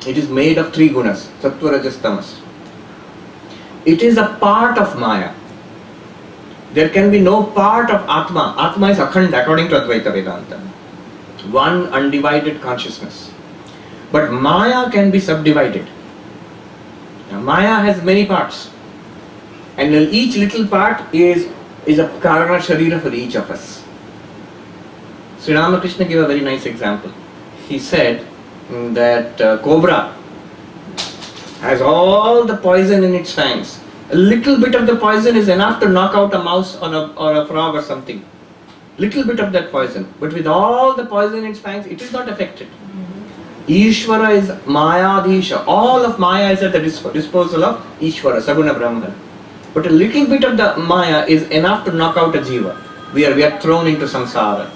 It is made of three gunas, Sattva, Rajas, Tamas. It is a part of Maya. There can be no part of Atma. Atma is Akhanda according to Advaita Vedanta. One undivided consciousness. But Maya can be subdivided. Now, Maya has many parts. And each little part is a Karana Sharira for each of us. Sri Ramakrishna gave a very nice example. He said that cobra has all the poison in its fangs. A little bit of the poison is enough to knock out a mouse or a frog or something. Little bit of that poison. But with all the poison in its fangs, it is not affected. Ishvara is Mayadhisha. All of Maya is at the disposal of Ishvara, Saguna Brahman. But a little bit of the Maya is enough to knock out a jiva. We are thrown into samsara.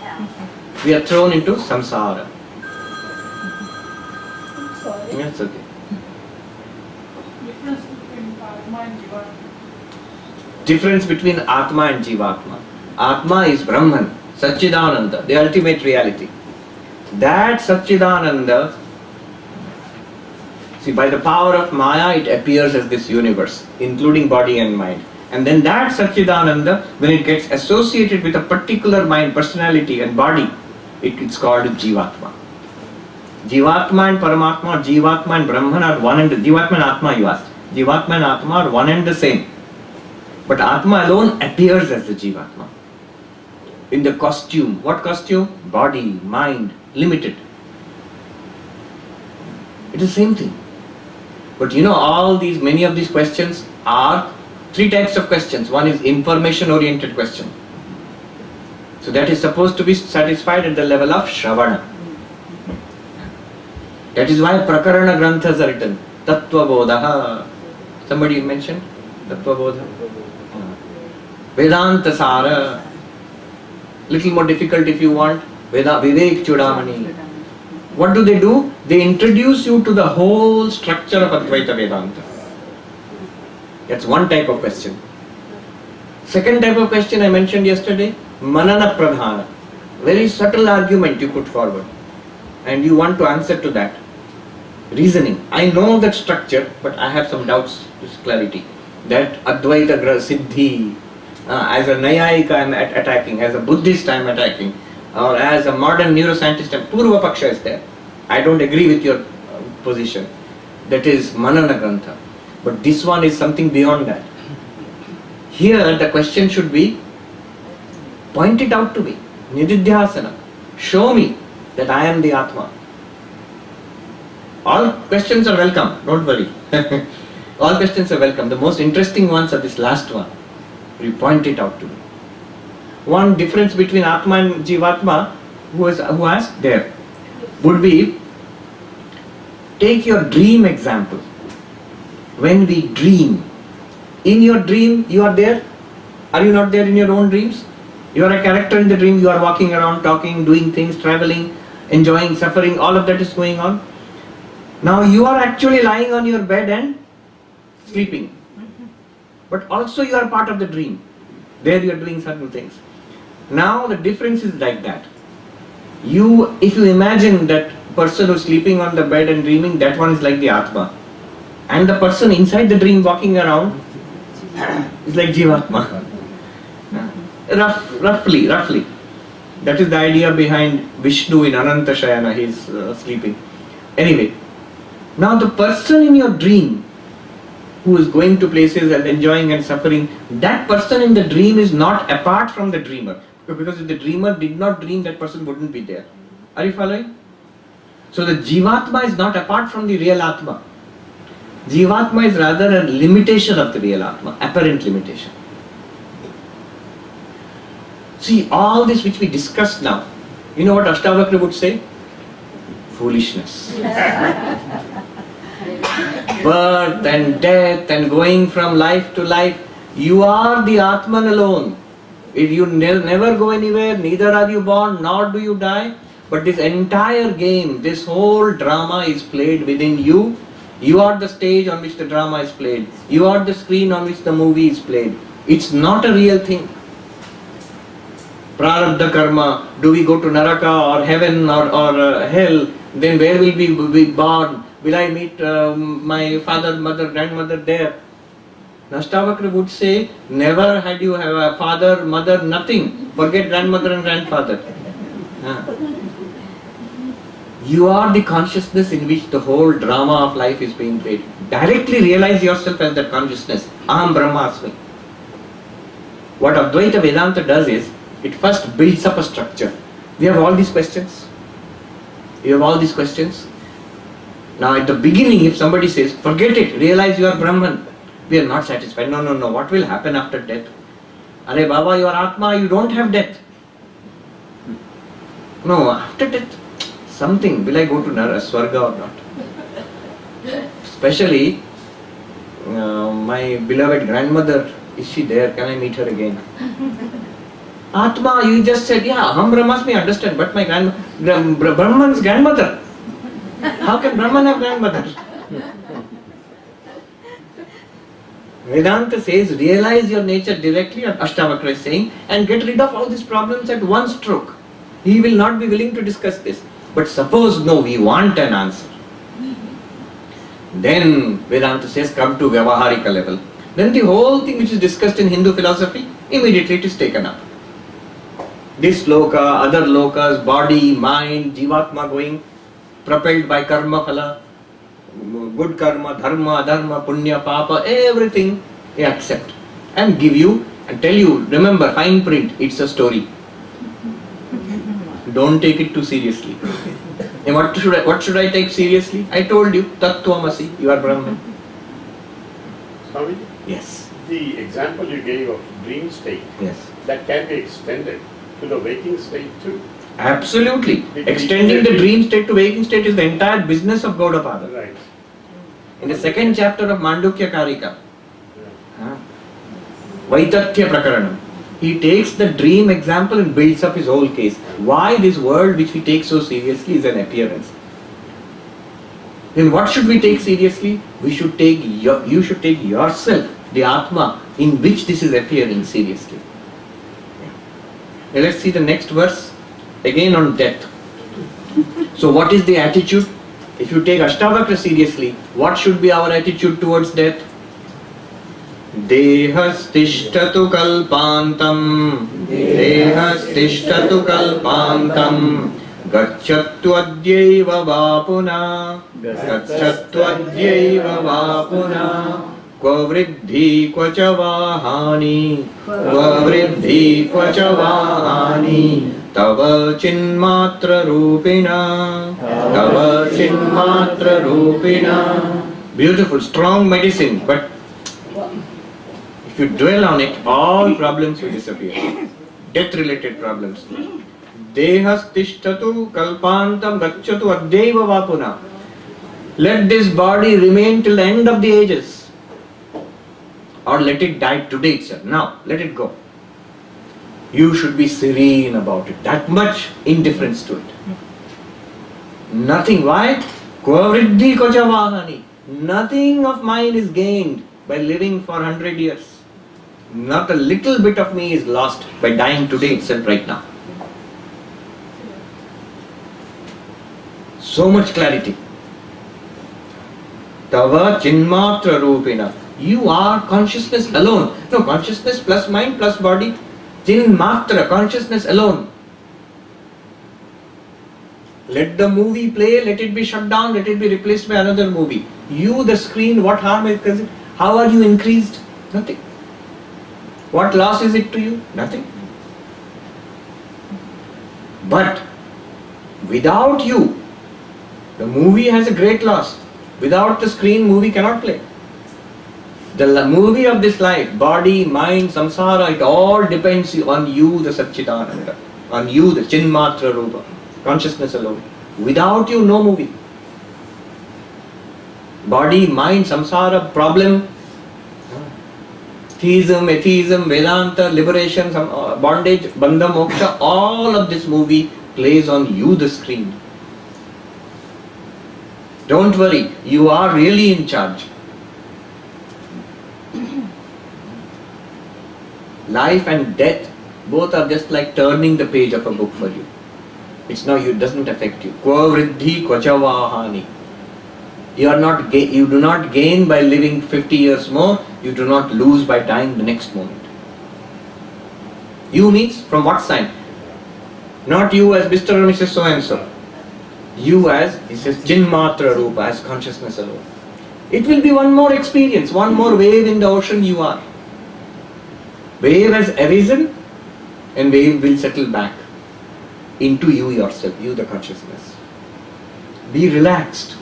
We are thrown into samsara. I'm sorry. That's okay. Difference between Atma and Jivatma. Difference between Atma and Jivatma. Atma is Brahman, Satchidananda, the ultimate reality. That Satchidananda, see, by the power of Maya, it appears as this universe, including body and mind. And then that Satchidananda, when it gets associated with a particular mind, personality and body, it's called Jivatma. Jivatma and Paramatma, Jivatma and Brahman are one and Jivatma and Atma, you asked. Jivatma and Atma are one and the same. But Atma alone appears as the Jivatma. In the costume. What costume? Body, mind, limited. It is the same thing. But you know, many of these questions are three types of questions. One is information oriented question. So that is supposed to be satisfied at the level of Shravana. That is why Prakarana Granthas are written. Tattva Bodha. Somebody mentioned Tattva Bodha. Vedanta Sara. Little more difficult if you want. Vivek Chudamani. What do? They introduce you to the whole structure of Advaita Vedanta. That's one type of question. Second type of question I mentioned yesterday, Manana Pradhana. Very subtle argument you put forward. And you want to answer to that. Reasoning. I know that structure, but I have some doubts, just clarity. That Advaita Siddhi, as a Nayayika I am attacking, as a Buddhist I am attacking, or as a modern neuroscientist, Purva Paksha is there. I don't agree with your position. That is Manana Grantha. But this one is something beyond that. Here the question should be, point it out to me. Nididhyasana. Show me that I am the Atma. All questions are welcome, don't worry. All questions are welcome. The most interesting ones are this last one. You point it out to me. One difference between Atma and Jivatma, who asked there, would be, take your dream example. When we dream, in your dream you are there. Are you not there in your own dreams? You are a character in the dream. You are walking around, talking, doing things, traveling, enjoying, suffering. All of that is going on. Now you are actually lying on your bed and sleeping. But also you are part of the dream. There you are doing certain things. Now the difference is like that. If you imagine that person who is sleeping on the bed and dreaming, that one is like the Atma. And the person inside the dream walking around is like Jivatma. Roughly. That is the idea behind Vishnu in Ananta Shayana, he is sleeping. Anyway, now the person in your dream who is going to places and enjoying and suffering, that person in the dream is not apart from the dreamer. Because if the dreamer did not dream, that person wouldn't be there. Are you following? So the Jivatma is not apart from the real Atma. Jivatma is rather a limitation of the real Atma, apparent limitation. See, all this which we discussed now, you know what Ashtavakra would say? Foolishness. Birth and death and going from life to life, you are the Atman alone. If you never go anywhere, neither are you born, nor do you die. But this entire game, this whole drama is played within you. You are the stage on which the drama is played. You are the screen on which the movie is played. It's not a real thing. Prarabdha karma, do we go to Naraka or heaven or hell? Then where will we be born? Will I meet my father, mother, grandmother there? Ashtavakra would say, never had you have a father, mother, nothing. Forget grandmother and grandfather. You are the consciousness in which the whole drama of life is being played. Directly realize yourself as that consciousness. Aham Brahmasmi. What Advaita Vedanta does is, it first builds up a structure. We have all these questions. You have all these questions. Now at the beginning, if somebody says, forget it, realize you are Brahman, we are not satisfied. No. What will happen after death? Are Baba, you are Atma, you don't have death. No, after death, something. Will I go to Swarga or not? Especially, my beloved grandmother, is she there? Can I meet her again? Atma, you just said, yeah, Aham Brahmasmi, understand, but my Brahman's grandmother. How can Brahman have grandmother? Vedanta says, realize your nature directly, Ashtavakra is saying, and get rid of all these problems at one stroke. He will not be willing to discuss this. But suppose, no, we want an answer. Then Vedanta says, come to Vyavaharika level. Then the whole thing which is discussed in Hindu philosophy, immediately it is taken up. This loka, other lokas, body, mind, jivatma going, propelled by karma phala, good karma, dharma, adharma, punya, papa, everything they accept and give you and tell you, remember, fine print, it's a story. Don't take it too seriously. And what should I take seriously? I told you, Tattvamasi, you are Brahman. Swami, Yes. the example you gave of dream state, Yes. that can be extended to the waking state too. Absolutely. Extending the dream state to waking state is the entire business of Gaudapada. Right. In the second chapter of Mandukya Karika, Yeah. Vaitathya Prakaranam, he takes the dream example and builds up his whole case. Why this world which we take so seriously is an appearance. Then what should we take seriously? You should take yourself, the Atma, in which this is appearing seriously. Now let's see the next verse, again on death. So what is the attitude? If you take Ashtavakra seriously, what should be our attitude towards death? Dehastishtatu kalpantam, Dehastishtatu kalpantam, Gachattu adyaiva vapuna, Gachattu adyaiva vapuna, Kva vriddhi kva cha vahani, Kva vriddhi kva cha vahani, Tava chinmatra rupina, Tava chinmatra rupina. Beautiful, strong medicine, but if you dwell on it, all problems will disappear. Death-related problems. Dehastishtatu kalpantam gacchatu adyaiva vapuna. Let this body remain till the end of the ages. Or let it die today itself. Now, let it go. You should be serene about it. That much indifference to it. Nothing. Why? Kva vriddhi kva cha vahani. Nothing of mine is gained by living for 100 years. Not a little bit of me is lost by dying today itself, right now. So much clarity. Tava chinmatra rupina. You are consciousness alone. No, consciousness plus mind plus body. Chinmatra, consciousness alone. Let the movie play, let it be shut down, let it be replaced by another movie. You, the screen, what harm is it? How are you increased? Nothing. What loss is it to you? Nothing. But without you, the movie has a great loss. Without the screen, movie cannot play. The movie of this life, body, mind, samsara, it all depends on you, the Satchitananda, on you, the Chinmatra Rupa, consciousness alone. Without you, no movie. Body, mind, samsara, problem, theism, atheism, Vedanta, liberation, bondage, bandha, moksha, all of this movie plays on you, the screen. Don't worry, you are really in charge. Life and death, both are just like turning the page of a book for you. It's now, it doesn't affect you. Kva vriddhi kvacha vahani. You do not gain by living 50 years more, you do not lose by dying the next moment. You means from what sign? Not you as Mr. or Mrs. So and so. You as, he says, Chinmatra Rupa, as consciousness alone. It will be one more experience, one more wave in the ocean you are. Wave has arisen and wave will settle back into you yourself, you the consciousness. Be relaxed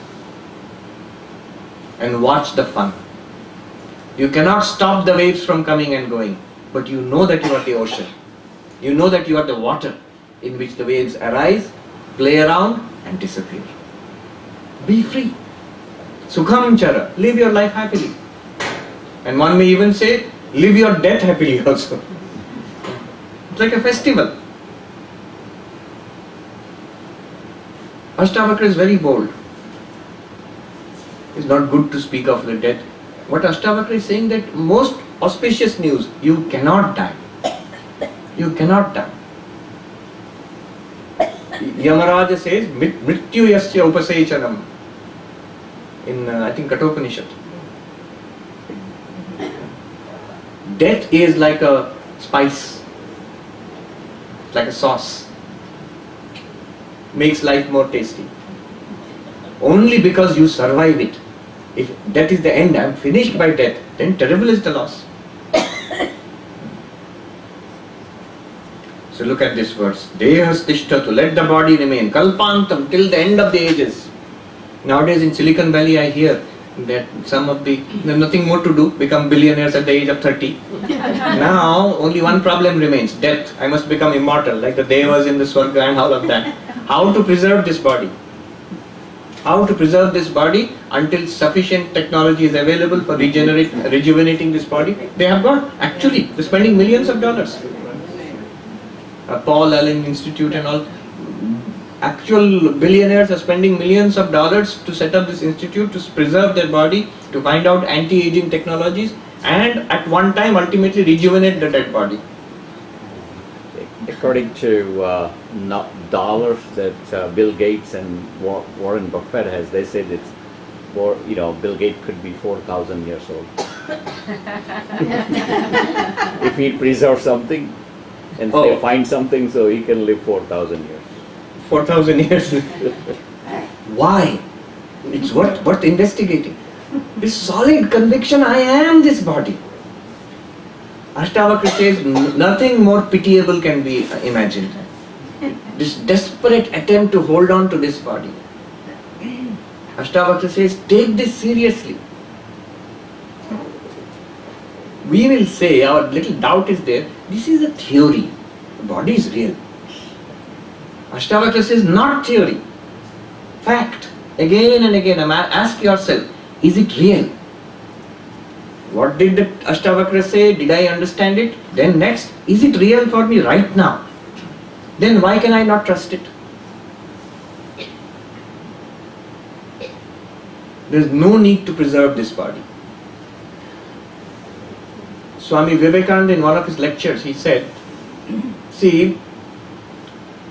and watch the fun. You cannot stop the waves from coming and going, but you know that you are the ocean. You know that you are the water in which the waves arise, play around and disappear. Be free. Sukham chara, live your life happily. And one may even say, live your death happily also. It's like a festival. Ashtavakra is very bold. It's not good to speak of the death. What Ashtavakra is saying, that most auspicious news, you cannot die. You cannot die. Yamaraja says, Mrityu yasya upasechanam in I think Kathopanishad. Death is like a spice, like a sauce. Makes life more tasty. Only because you survive it. If death is the end, I am finished by death, then terrible is the loss. So look at this verse. Dehas tishtatu, let the body remain. Kalpantam, till the end of the ages. Nowadays in Silicon Valley I hear that some of there's nothing more to do, become billionaires at the age of 30. Now only one problem remains, death. I must become immortal, like the Devas in the Swarga and all of that. How to preserve this body? How to preserve this body until sufficient technology is available for rejuvenating this body? They have got, actually, they're spending millions of dollars. Paul Allen Institute and all, actual billionaires are spending millions of dollars to set up this institute to preserve their body, to find out anti-aging technologies, and at one time ultimately rejuvenate the dead body. According to dollars that Bill Gates and Warren Buffett has, they said it's more, Bill Gates could be 4,000 years old. If he preserves something and they find something, so he can live 4,000 years. 4,000 years. Why? It's worth investigating. This solid conviction, I am this body. Ashtavakra says nothing more pitiable can be imagined. This desperate attempt to hold on to this body. Ashtavakra says, take this seriously. We will say, our little doubt is there, this is a theory. The body is real. Ashtavakra says, not theory. Fact. Again and again, ask yourself, is it real? What did the Ashtavakra say? Did I understand it? Then next, is it real for me right now? Then why can I not trust it? There is no need to preserve this body. Swami Vivekananda, in one of his lectures, he said, see,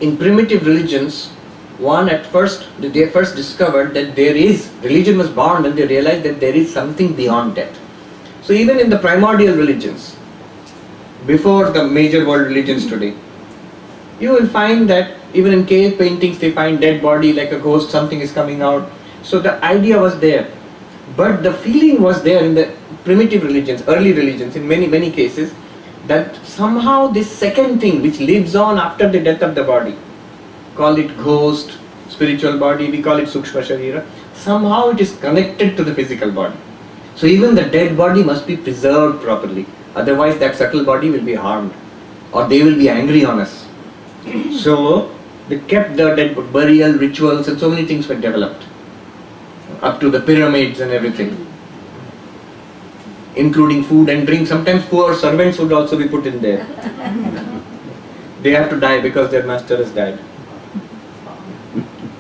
in primitive religions, they first discovered that religion was born when they realized that there is something beyond death. So even in the primordial religions, before the major world religions today, you will find that even in cave paintings they find dead body like a ghost, something is coming out. So the idea was there But the feeling was there in the primitive religions, early religions, in many cases, that somehow this second thing which lives on after the death of the body, call it ghost, spiritual body, we call it Sukshma Sharira, somehow it is connected to the physical body. So even the dead body must be preserved properly, otherwise that subtle body will be harmed or they will be angry on us. So they kept the dead burial rituals and so many things were developed, up to the pyramids and everything, including food and drink. Sometimes poor servants would also be put in there. They have to die because their master has died.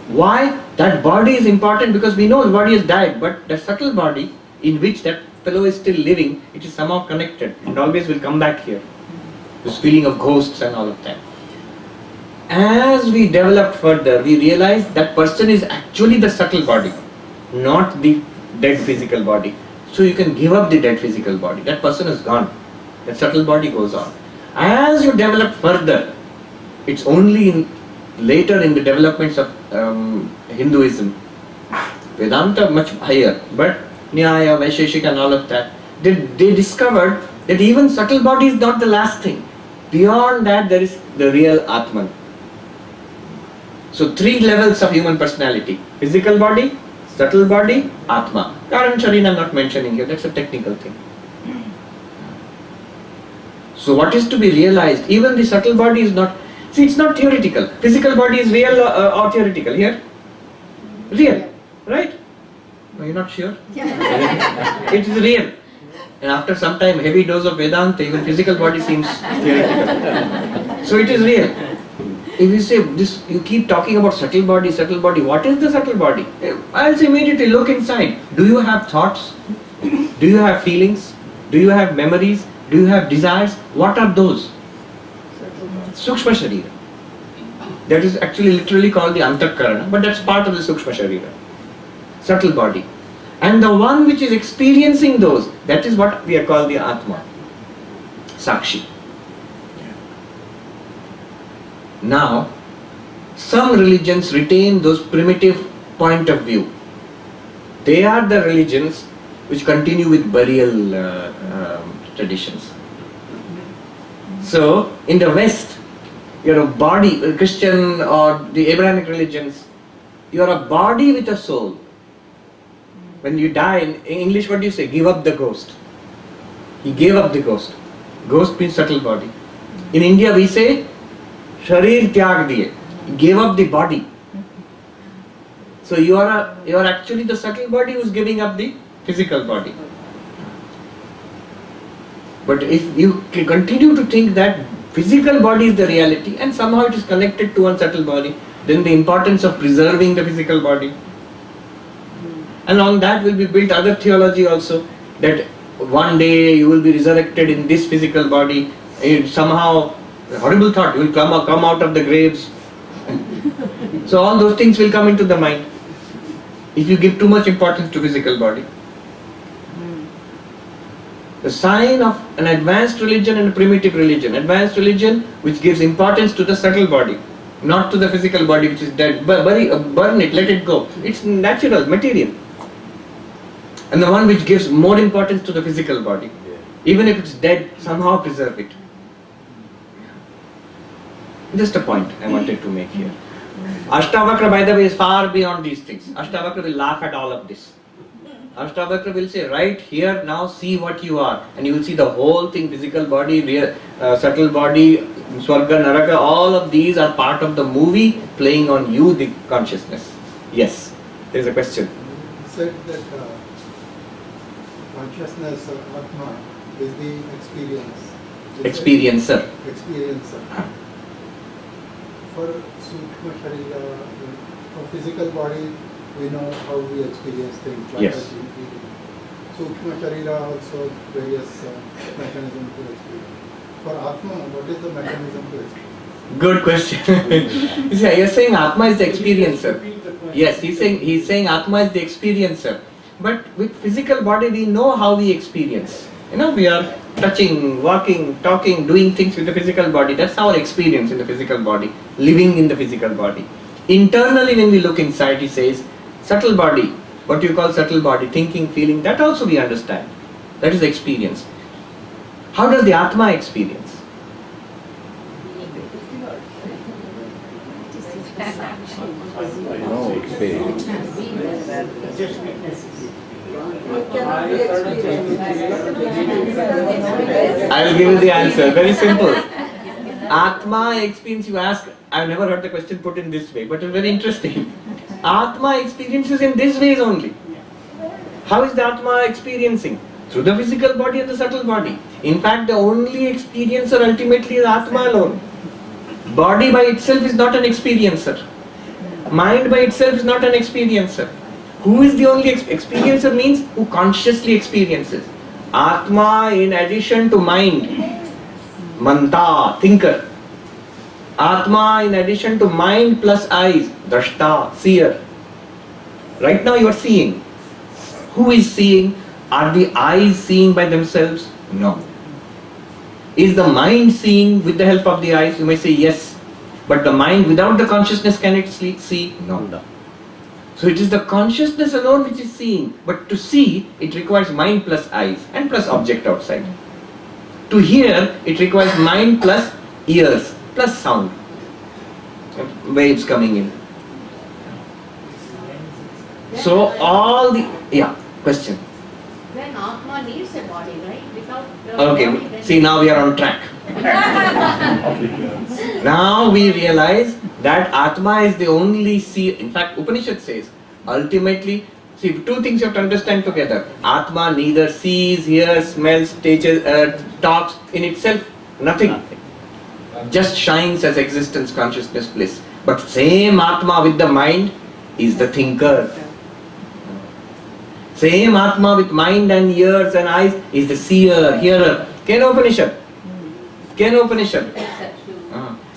Why? That body is important because we know the body has died, but the subtle body in which that fellow is still living, it is somehow connected and always will come back here. This feeling of ghosts and all of that. As we developed further, we realized that person is actually the subtle body, not the dead physical body. So you can give up the dead physical body. That person is gone. That subtle body goes on. As you develop further, it's only later in the developments of Hinduism, Vedanta much higher, but Nyaya, Vaisheshika and all of that, they discovered that even subtle body is not the last thing. Beyond that there is the real Atman. So 3 levels of human personality: physical body, subtle body, Atma. Karan Sharira I'm not mentioning here, that's a technical thing. So what is to be realized, even the subtle body is not, see, it's not theoretical. Physical body is real or theoretical here? Real, right? No, you're not sure? It is real. And after some time, heavy dose of Vedanta, even physical body seems theoretical. So it is real. If you say this, you keep talking about subtle body, what is the subtle body? I'll say immediately, look inside. Do you have thoughts? Do you have feelings? Do you have memories? Do you have desires? What are those? Sukshma Sharira. That is actually literally called the Antakarana, but that's part of the Sukshma Sharira. Subtle body. And the one which is experiencing those, that is what we are called the Atma. Sakshi. Now, some religions retain those primitive point of view. They are the religions which continue with burial traditions. So, in the West, you're a body, a Christian or the Abrahamic religions, you're a body with a soul. When you die, in English what do you say? Give up the ghost. He gave up the ghost. Ghost means subtle body. In India we say, Sharir Tyag Diye. He gave up the body. So you are actually the subtle body who's giving up the physical body. But if you continue to think that physical body is the reality and somehow it is connected to one subtle body, then the importance of preserving the physical body. And on that will be built other theology also, that one day you will be resurrected in this physical body. Somehow, a horrible thought, you will come out of the graves. So all those things will come into the mind if you give too much importance to physical body. The sign of an advanced religion and a primitive religion. Advanced religion which gives importance to the subtle body, not to the physical body which is dead. Burn it, let it go. It's natural, material. And the one which gives more importance to the physical body. Even if it's dead, somehow preserve it. Just a point I wanted to make here. Ashtavakra, by the way, is far beyond these things. Ashtavakra will laugh at all of this. Ashtavakra will say, right here, now see what you are. And you will see the whole thing, physical body, real, subtle body, Swarga, Naraka, all of these are part of the movie playing on you, the consciousness. Yes, there is a question. You said that consciousness or Atma is the experience. Experiencer. Experiencer. For Sukshma Sharira, for physical body, we know how we experience things like Yes. as we feel. Sukshma Sharira also various mechanisms to experience. For Atma, what is the mechanism to experience? Good question. You see, you're saying Atma is the experiencer. Yes, he's saying Atma is the experiencer. But with physical body, we know how we experience. We are touching, walking, talking, doing things with the physical body. That's our experience in the physical body, living in the physical body. Internally, when we look inside, he says, subtle body what you call subtle body, thinking, feeling, that also we understand. That is experience. How does the Atma experience? No experience. I will give you the answer. Very simple. Atma experience, you ask, I've never heard the question put in this way, but it's very interesting. Atma experiences in this ways only. How is the Atma experiencing? Through the physical body and the subtle body. In fact, the only experiencer ultimately is Atma alone. Body by itself is not an experiencer. Mind by itself is not an experiencer. Who is the only experiencer means who consciously experiences. Atma in addition to mind, manta, thinker. Atma in addition to mind plus eyes, drashta, seer. Right now you are seeing. Who is seeing? Are the eyes seeing by themselves? No. Is the mind seeing with the help of the eyes? You may say yes. But the mind without the consciousness, can it see? No. So it is the consciousness alone which is seeing. But to see, it requires mind plus eyes and plus object outside. To hear, it requires mind plus ears plus sound. Waves coming in. So all the... Yeah, question. Then Atma needs a body, right? Without the body, Okay, then- see now we are on track. Now we realize that Atma is the only see. In fact, Upanishad says, ultimately, see, two things you have to understand together. Atma neither sees, hears, smells, talks, in itself, nothing. Just shines as existence, consciousness, bliss. But same Atma with the mind is the thinker. Same Atma with mind and ears and eyes is the seer, hearer. Kena Upanishad. Kena Upanishad.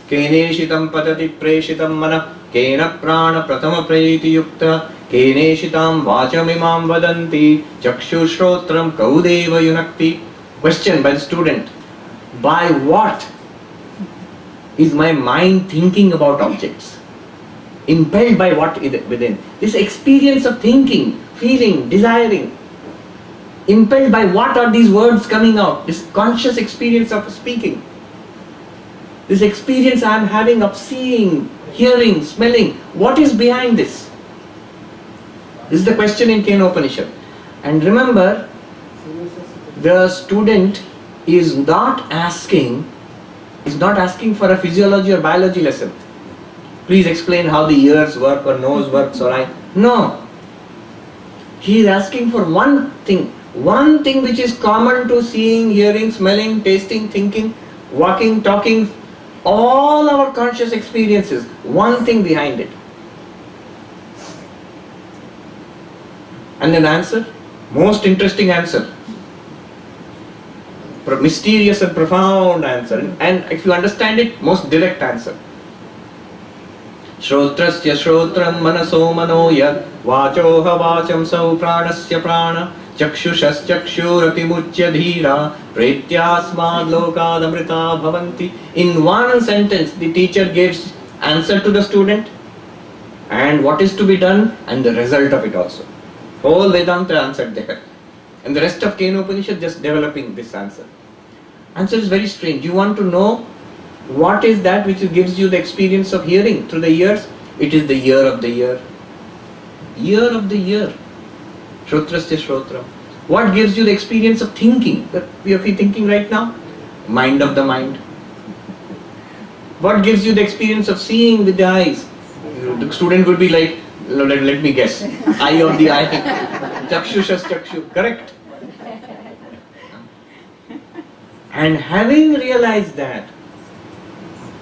Keneshitam padati preshitam mana kena prana pratama prayiti yukta keneshitam vachamimam vadanti chakshu shrotram kaudeva yunakti. Question by the student. By what is my mind thinking about objects? Impelled by what within? This experience of thinking, feeling, desiring. Impelled by what are these words coming out? This conscious experience of speaking. This experience I am having of seeing, hearing, smelling. What is behind this? This is the question in Kena Upanishad. And remember, the student is not asking for a physiology or biology lesson. Please explain how the ears work or nose works or eye. No. He is asking for one thing which is common to seeing, hearing, smelling, tasting, thinking, walking, talking, all our conscious experiences. One thing behind it. And an answer, most interesting answer. Mysterious and profound answer. And if you understand it, most direct answer. Shrotrasya shrotram manaso mano yad vachoha vacham sau pranasya prana chakshushas chakshuratimuchya dhira pretyasmad lokad amrita bhavanti. In one sentence, the teacher gives answer to the student and what is to be done and the result of it also. Whole Vedanta answered there. And the rest of Kena Upanishad just developing this answer. Answer is very strange. You want to know what is that which gives you the experience of hearing through the ears? It is the ear of the ear. Ear of the ear. Shrotrasya shrotram. What gives you the experience of thinking? That we are thinking right now? Mind of the mind. What gives you the experience of seeing with the eyes? The student would be like, let me guess. Eye of the eye. Chakshushas chakshu. Correct. And having realized that,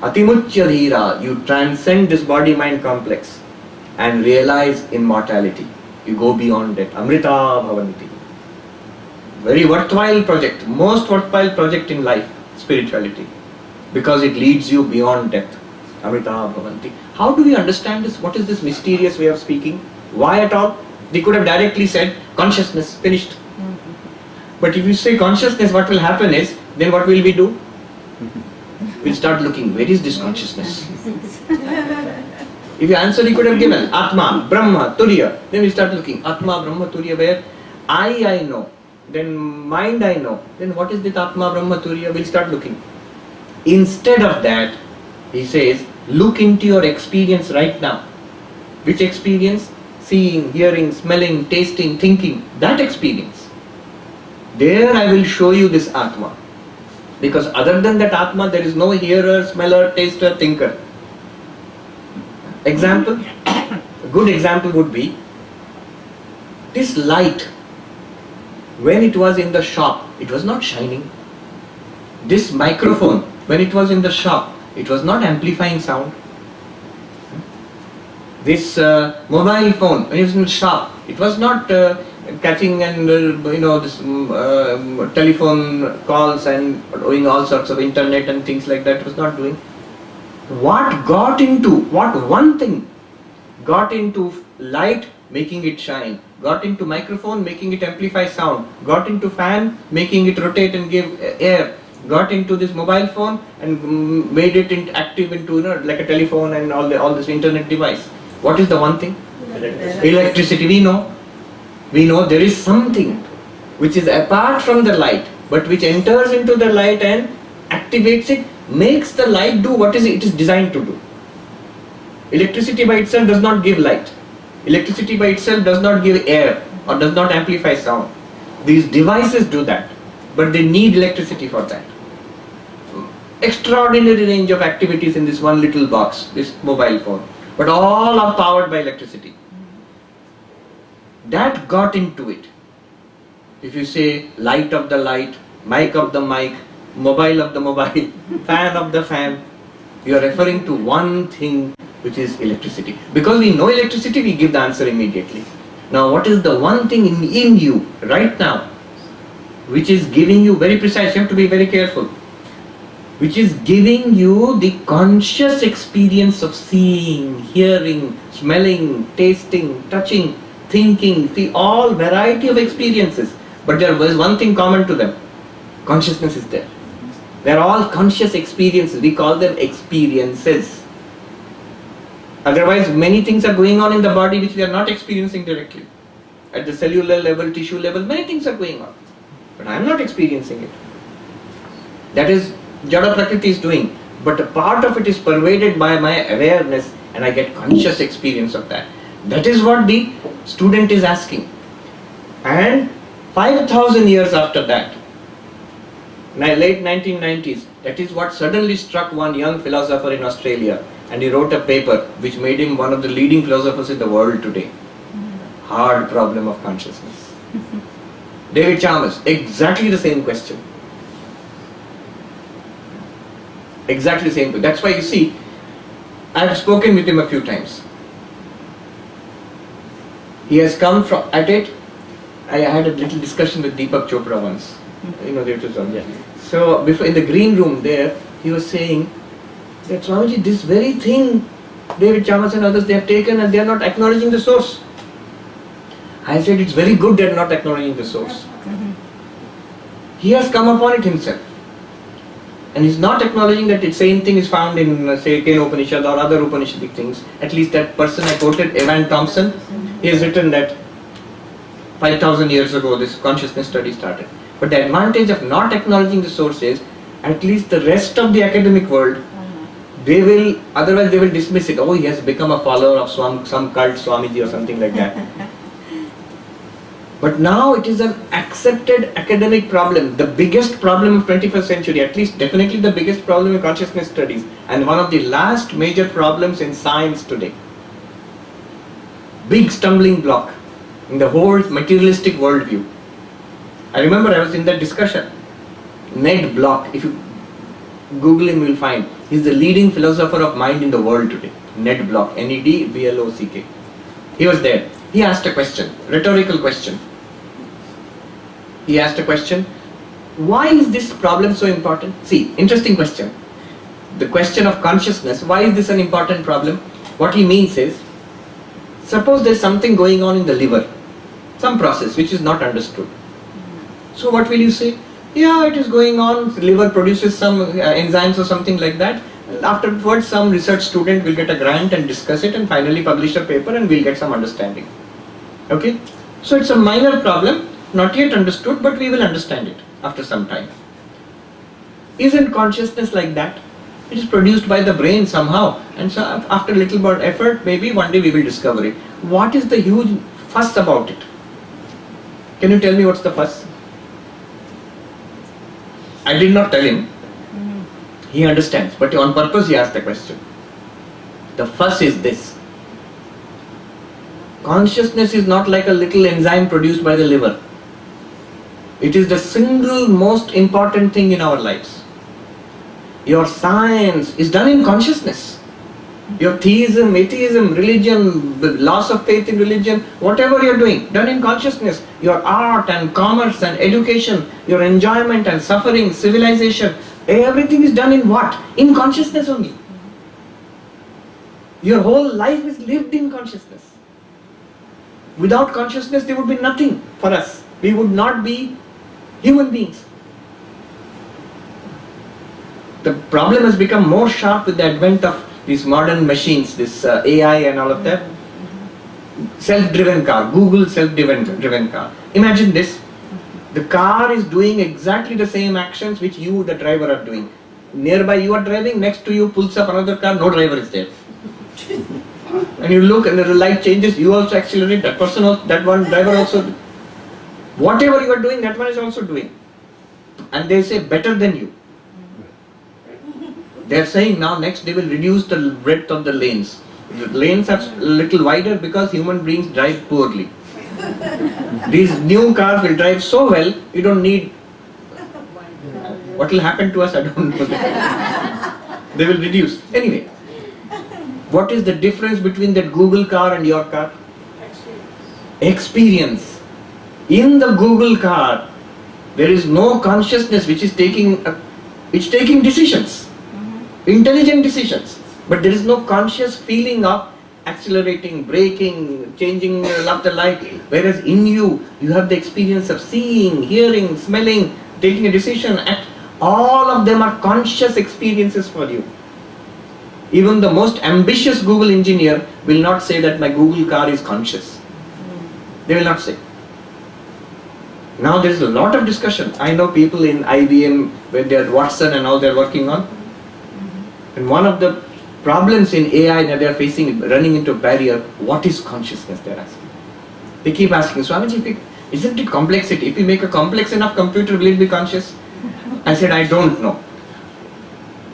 Atimuchya dhira, you transcend this body-mind complex and realize immortality. You go beyond it. Amrita bhavanti. Very worthwhile project, most worthwhile project in life, spirituality. Because it leads you beyond death. Amrita bhavanti. How do we understand this? What is this mysterious way of speaking? Why at all? They could have directly said, consciousness, finished. But if you say consciousness, what will happen is, then what will we do? We'll start looking, where is this consciousness? If you answer, he could have given Atma, Brahma, Turiya. Then we start looking. Atma, Brahma, Turiya, where I know. Then mind I know. Then what is this Atma, Brahma, Turiya? We'll start looking. Instead of that, he says, look into your experience right now. Which experience? Seeing, hearing, smelling, tasting, thinking. That experience. There I will show you this Atma. Because other than that Atma, there is no hearer, smeller, taster, thinker. Example? A good example would be this light. When it was in the shop, it was not shining. This microphone, when it was in the shop, it was not amplifying sound. This mobile phone, when it was in the shop, it was not catching and this telephone calls and doing all sorts of internet and things like that. It was not doing. What one thing got into light, making it shine, got into microphone, making it amplify sound, got into fan, making it rotate and give air, got into this mobile phone and made it active into like a telephone and all this internet device. What is the one thing? Electricity. We know there is something which is apart from the light, but which enters into the light and activates it, makes the light do what it is designed to do. Electricity by itself does not give light. Electricity by itself does not give air or does not amplify sound. These devices do that, but they need electricity for that. Extraordinary range of activities in this one little box, this mobile phone, but all are powered by electricity. That got into it. If you say light of the light, mic of the mic, mobile of the mobile, fan of the fan, you are referring to one thing, which is electricity. Because we know electricity, we give the answer immediately. Now what is the one thing in you right now which is giving you, very precise, you have to be very careful, which is giving you the conscious experience of seeing, hearing, smelling, tasting, touching, thinking, all variety of experiences. But there was one thing common to them. Consciousness is there. They are all conscious experiences. We call them experiences. Otherwise, many things are going on in the body which we are not experiencing directly. At the cellular level, tissue level, many things are going on. But I am not experiencing it. That is Jada Prakriti is doing. But a part of it is pervaded by my awareness and I get conscious experience of that. That is what the student is asking. And 5,000 years after that, late 1990s, that is what suddenly struck one young philosopher in Australia, and he wrote a paper which made him one of the leading philosophers in the world today. Hard problem of consciousness. David Chalmers, exactly the same question. Exactly the same. That's why you see, I have spoken with him a few times. He has come from at it. I had a little discussion with Deepak Chopra once. Yeah. So before in the green room there, he was saying that Swamiji, this very thing, David Chalmers and others, they have taken and they are not acknowledging the source. I said it's very good they are not acknowledging the source. He has come upon it himself. And he's not acknowledging that the same thing is found in, say, Kena Upanishad or other Upanishadic things. At least that person I quoted, Evan Thompson, he has written that 5,000 years ago this consciousness study started. But the advantage of not acknowledging the source is, at least the rest of the academic world, otherwise they will dismiss it. Oh, he has become a follower of some cult, Swamiji or something like that. But now it is an accepted academic problem. The biggest problem of 21st century, at least definitely the biggest problem in consciousness studies, and one of the last major problems in science today. Big stumbling block in the whole materialistic worldview. I remember I was in that discussion. Ned Block, if you Google him, you will find he's the leading philosopher of mind in the world today. Ned Block, Nedblock. He was there. He asked a question, rhetorical question. He asked a question, why is this problem so important? See, interesting question. The question of consciousness, why is this an important problem? What he means is, suppose there's something going on in the liver, some process which is not understood. So what will you say? Yeah, it is going on, the liver produces some enzymes or something like that, Afterwards, some research student will get a grant and discuss it and finally publish a paper and we'll get some understanding. Okay? So it's a minor problem, not yet understood, but we will understand it after some time. Isn't consciousness like that? It is produced by the brain somehow, and so after a little more effort, maybe one day we will discover it. What is the huge fuss about it? Can you tell me what's the fuss? I did not tell him. He understands, but on purpose he asked the question. The fuss is this. Consciousness is not like a little enzyme produced by the liver. It is the single most important thing in our lives. Your science is done in consciousness. Your theism, atheism, religion, the loss of faith in religion, whatever you're doing, done in consciousness. Your art and commerce and education, your enjoyment and suffering, civilization, everything is done in what? In consciousness only. Your whole life is lived in consciousness. Without consciousness, there would be nothing for us. We would not be human beings. The problem has become more sharp with the advent of these modern machines, this AI and all of that. Self-driven car, Google self-driven car. Imagine this. The car is doing exactly the same actions which you, the driver, are doing. Nearby you are driving, next to you pulls up another car, no driver is there. And you look and the light changes, you also accelerate, that person also, that one driver also. Whatever you are doing, that one is also doing. And they say better than you. They are saying now next they will reduce the breadth of the lanes. The lanes are a little wider because human beings drive poorly. These new cars will drive so well, you don't need. What will happen to us, I don't know. They will reduce. Anyway, what is the difference between that Google car and your car? Experience. In the Google car, there is no consciousness which is taking decisions. Intelligent decisions, but there is no conscious feeling of accelerating, braking, changing left or right, whereas in you, you have the experience of seeing, hearing, smelling, taking a decision. All of them are conscious experiences for you. Even the most ambitious Google engineer will not say that my Google car is conscious. They will not say. Now there is a lot of discussion. I know people in IBM, where they are Watson and all they are working on. And one of the problems in AI that they are facing, running into a barrier, what is consciousness, they are asking. They keep asking, Swamiji, isn't it complexity? If you make a complex enough computer, will it be conscious? I said, I don't know.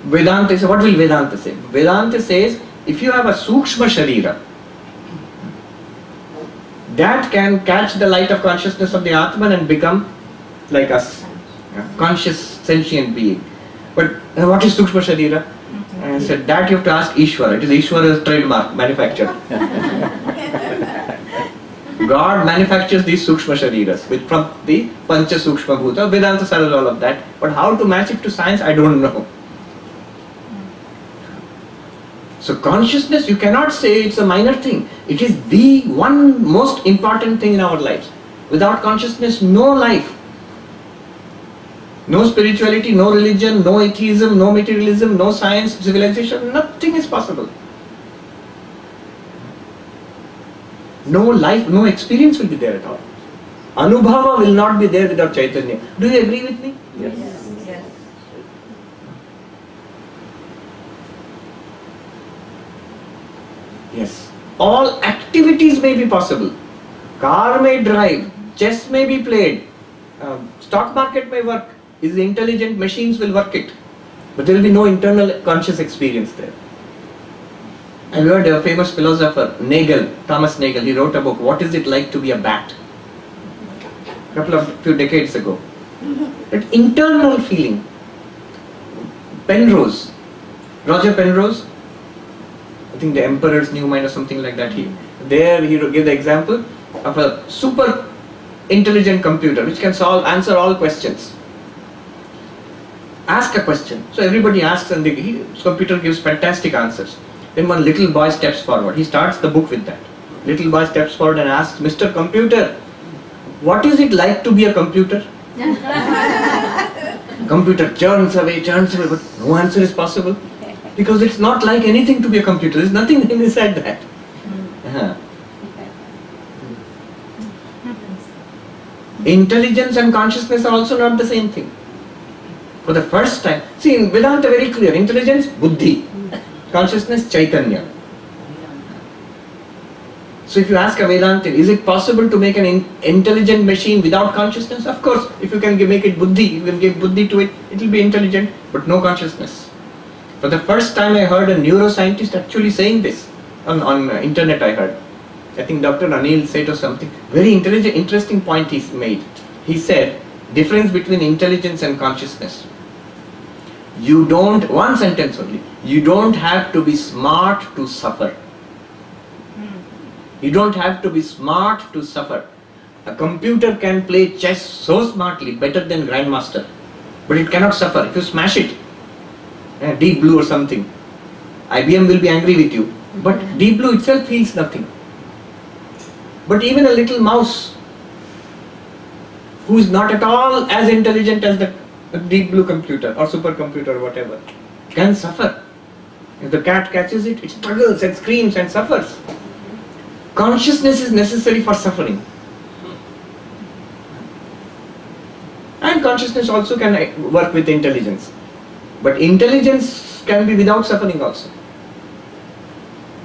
Vedanta says, what will Vedanta say? Vedanta says, if you have a Sukshma Sharira, that can catch the light of consciousness of the Atman and become like us, conscious, sentient being. But what is Sukshma Sharira? I said, that you have to ask Ishwara. It is Ishwara's trademark, manufactured. God manufactures these Sukshma Shariras from the Pancha Sukshma Bhuta. Vedanta says all of that. But how to match it to science, I don't know. So consciousness, you cannot say it's a minor thing. It is the one most important thing in our lives. Without consciousness, no life. No spirituality, no religion, no atheism, no materialism, no science, civilization, nothing is possible. No life, no experience will be there at all. Anubhava will not be there without Chaitanya. Do you agree with me? Yes. Yes. All activities may be possible. Car may drive, chess may be played, stock market may work. Is intelligent machines will work it, but there will be no internal conscious experience there. I heard a famous philosopher, Nagel, Thomas Nagel, he wrote a book, What is it like to be a bat? Few decades ago. That internal feeling. Penrose, Roger Penrose, I think the Emperor's New Mind or something like that. He gave the example of a super intelligent computer which can answer all questions. Ask a question. So everybody asks and the computer gives fantastic answers. Then one little boy steps forward. He starts the book with that. Little boy steps forward and asks, Mr. Computer, what is it like to be a computer? Computer churns away, but no answer is possible. Because it's not like anything to be a computer. There's nothing inside that. Uh-huh. Intelligence and consciousness are also not the same thing. For the first time, see in Vedanta very clear, intelligence, buddhi, consciousness, chaitanya. So if you ask a Vedantin, is it possible to make an intelligent machine without consciousness? Of course, if you can make it buddhi, you can give buddhi to it, it will be intelligent, but no consciousness. For the first time I heard a neuroscientist actually saying this, on internet I heard. I think Dr. Anil said or something, very intelligent, interesting point he made. He said, difference between intelligence and consciousness. You don't, one sentence only, you don't have to be smart to suffer. You don't have to be smart to suffer. A computer can play chess so smartly, better than Grandmaster, but it cannot suffer. If you smash it, Deep Blue or something, IBM will be angry with you, but Deep Blue itself feels nothing. But even a little mouse, who is not at all as intelligent as the Deep Blue computer or supercomputer or whatever, can suffer. If the cat catches it, it struggles and screams and suffers. Consciousness is necessary for suffering. And consciousness also can work with intelligence. But intelligence can be without suffering also.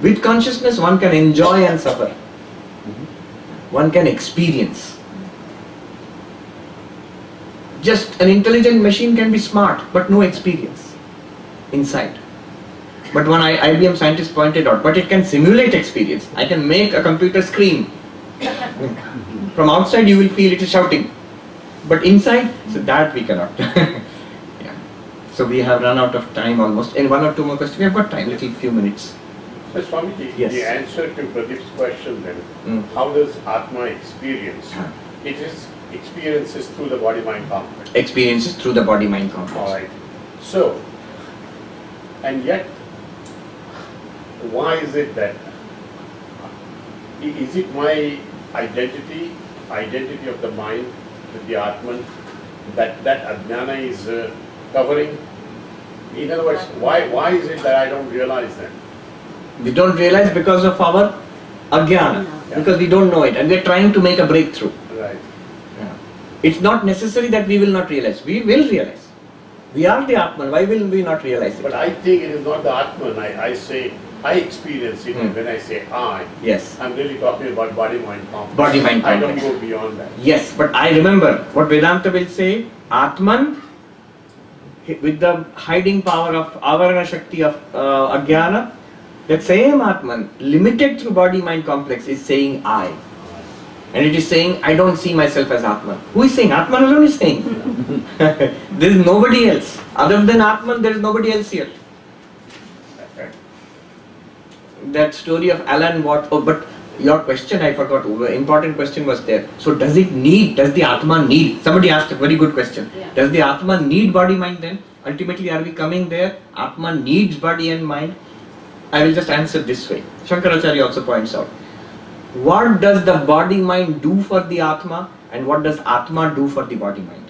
With consciousness one can enjoy and suffer. One can experience. Just an intelligent machine can be smart but no experience inside. But one IBM scientist pointed out, but it can simulate experience. I can make a computer scream. From outside you will feel it is shouting. But inside, so that we cannot. Yeah. So we have run out of time almost. In one or two more questions, we have got time, little few minutes. So Swamiji, Yes. the answer to Pradeep's question then, how does Atma experience? It is experiences through the body-mind complex. Experiences through the body-mind complex. Alright. So, and yet, why is it that, is it my identity of the mind, the Atman, that Ajnana is covering? In other words, why is it that I don't realize that? We don't realize because of our ajnana, Yeah. because we don't know it and we are trying to make a breakthrough. Right. Yeah. It's not necessary that we will not realize. We will realize. We are the Atman. Why will we not realize it? But I think it is not the Atman. I say, I experience it, and when I say I, Yes. I'm really talking about body-mind complex. Body-mind I don't complex. go beyond that. Yes, but I remember what Vedanta will say, Atman, with the hiding power of Avarana Shakti of Ajnana, that same Atman, limited through body-mind complex, is saying I. And it is saying, I don't see myself as Atman. Who is saying? Atman alone is saying. There is nobody else. Other than Atman, there is nobody else here. That story of Alan Watt, but your question I forgot, important question was there. So does the Atman need, somebody asked a very good question. Yeah. Does the Atman need body mind then? Ultimately are we coming there? Atman needs body and mind? I will just answer this way. Shankaracharya also points out. What does the body mind do for the Atma and what does Atma do for the body mind?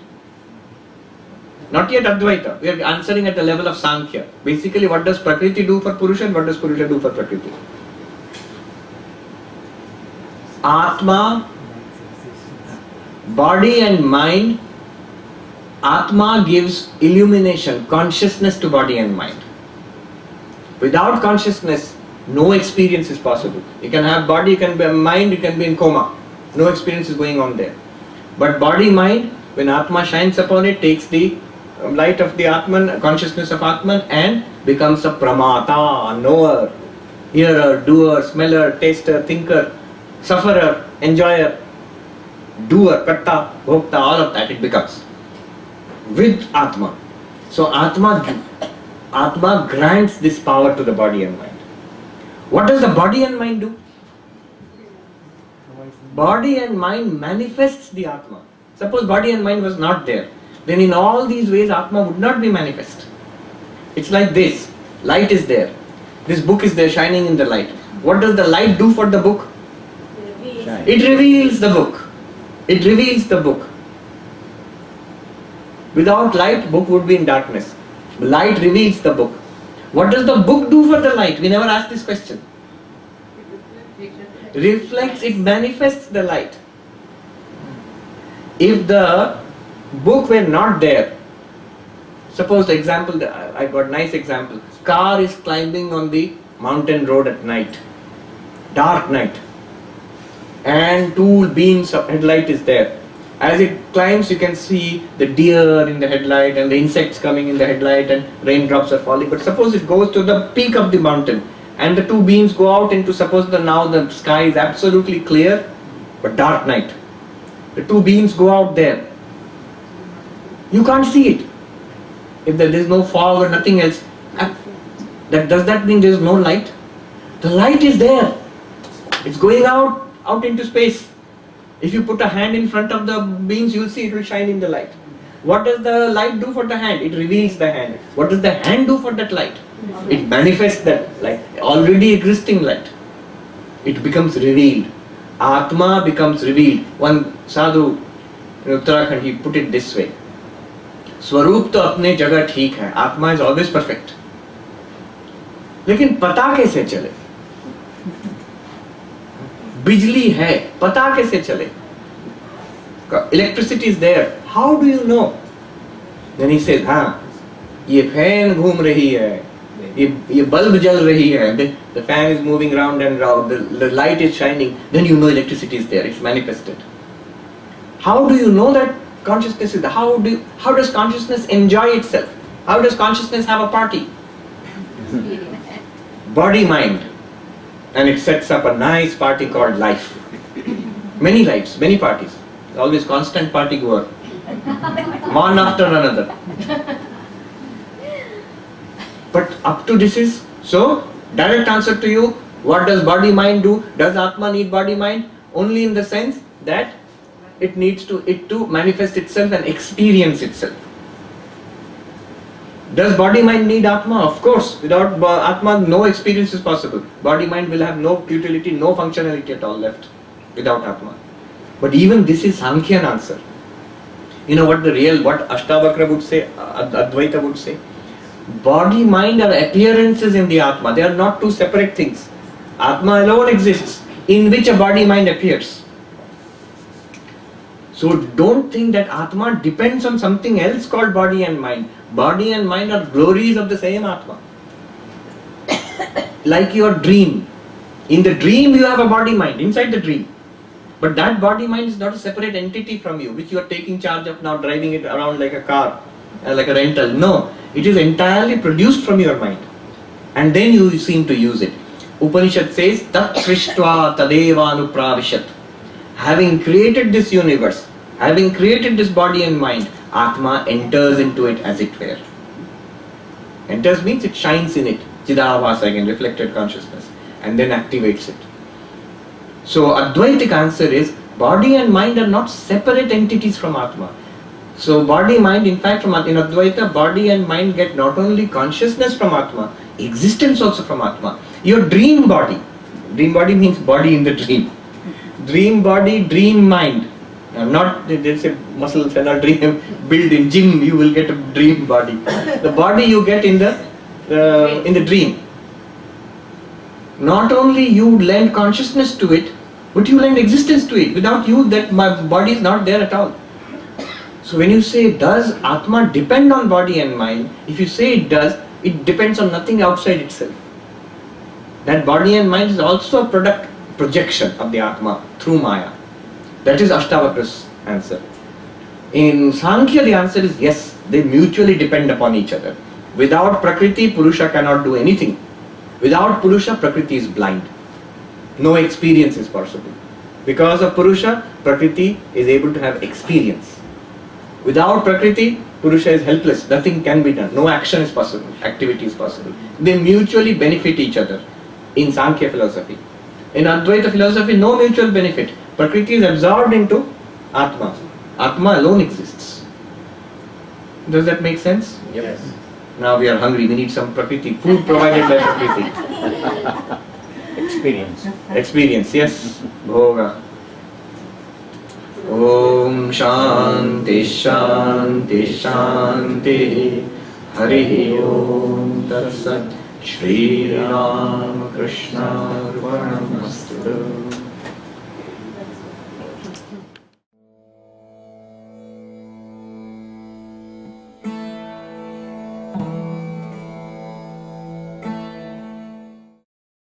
Not yet Advaita. We are answering at the level of Sankhya. Basically, what does Prakriti do for Purusha and what does Purusha do for Prakriti? Atma, body and mind, Atma gives illumination, consciousness to body and mind. Without consciousness, no experience is possible. You can have body, you can be mind, you can be in coma. No experience is going on there. But body, mind, when Atma shines upon it, takes the light of the Atman, consciousness of Atman, and becomes a pramata, a knower, hearer, doer, smeller, taster, thinker, sufferer, enjoyer, doer, katta, bhokta, all of that it becomes. With Atma. So Atma grants this power to the body and mind. What does the body and mind do? Body and mind manifests the Atma. Suppose body and mind was not there, then in all these ways Atma would not be manifest. It's like this. Light is there. This book is there shining in the light. What does the light do for the book? It reveals the book. It reveals the book. Without light, book would be in darkness. Light reveals the book. What does the book do for the light? We never asked this question. Reflects, it manifests the light. If the book were not there, suppose the example, I got nice example. Car is climbing on the mountain road at night, dark night, and two beams of headlight is there. As it climbs, you can see the deer in the headlight and the insects coming in the headlight and raindrops are falling. But suppose it goes to the peak of the mountain and the two beams go out into, suppose now the sky is absolutely clear but dark night. The two beams go out there. You can't see it. If there is no fog or nothing else, does that mean there is no light? The light is there. It's going out into space. If you put a hand in front of the beams, you'll see it will shine in the light. What does the light do for the hand? It reveals the hand. What does the hand do for that light? It manifests that light, already existing light. It becomes revealed. Atma becomes revealed. One sadhu in Uttarakhand, he put it this way. स्वरूप तो अपने जगह ठीक है, आत्मा is always perfect, लेकिन पता कैसे चले? बिजली है, पता कैसे चले? Electricity is there, how do you know? Then he says, हाँ, ये फैन घूम रही है, ये बल्ब जल रही है, the fan is moving round and round, the light is shining, then you know electricity is there, it's manifested. How do you know that consciousness is there? How does consciousness enjoy itself? How does consciousness have a party? Body mind. And it sets up a nice party called life. Many lives, many parties. Always constant party goer. One after another. But up to this is, so direct answer to you, what does body mind do? Does Atma need body mind? Only in the sense that it needs it to manifest itself and experience itself. Does body mind need Atma? Of course. Without Atma, no experience is possible. Body mind will have no utility, no functionality at all left without Atma. But even this is Sankhyan answer. You know what Ashtavakra would say, Advaita would say? Body, mind are appearances in the Atma. They are not two separate things. Atma alone exists, in which a body mind appears. So don't think that Atma depends on something else called body and mind. Body and mind are glories of the same Atma. Like your dream. In the dream you have a body mind, inside the dream. But that body mind is not a separate entity from you, which you are taking charge of now, driving it around like a car, like a rental. No, it is entirely produced from your mind. And then you seem to use it. Upanishad says, Tat Srishtva Tadeva Anupravishat. Having created this universe, having created this body and mind, Atma enters into it as it were. Enters means it shines in it. Chidavasa again, reflected consciousness. And then activates it. So Advaitic answer is, body and mind are not separate entities from Atma. So body, mind, in fact in Advaita, body and mind get not only consciousness from Atma, existence also from Atma. Your dream body means body in the dream. Dream body, dream mind. Not there's a muscles and a dream build in gym, you will get a dream body. The body you get in the dream. Not only you lend consciousness to it, but you lend existence to it. Without you, that my body is not there at all. So when you say, does Atma depend on body and mind? If you say it does, it depends on nothing outside itself. That body and mind is also a projection of the Atma through Maya. That is Ashtavakra's answer. In Sankhya, the answer is yes, they mutually depend upon each other. Without Prakriti, Purusha cannot do anything. Without Purusha, Prakriti is blind. No experience is possible. Because of Purusha, Prakriti is able to have experience. Without Prakriti, Purusha is helpless. Nothing can be done. No action is possible. Activity is possible. They mutually benefit each other in Sankhya philosophy. In Advaita philosophy, no mutual benefit. Prakriti is absorbed into Atma. Atma alone exists. Does that make sense? Yes. Now we are hungry. We need some Prakriti. Food provided by Prakriti. Experience, yes. Bhoga. Om Shanti Shanti Shanti Hari Om Tat Sat. Shri Ram Krishna Arpanamastu.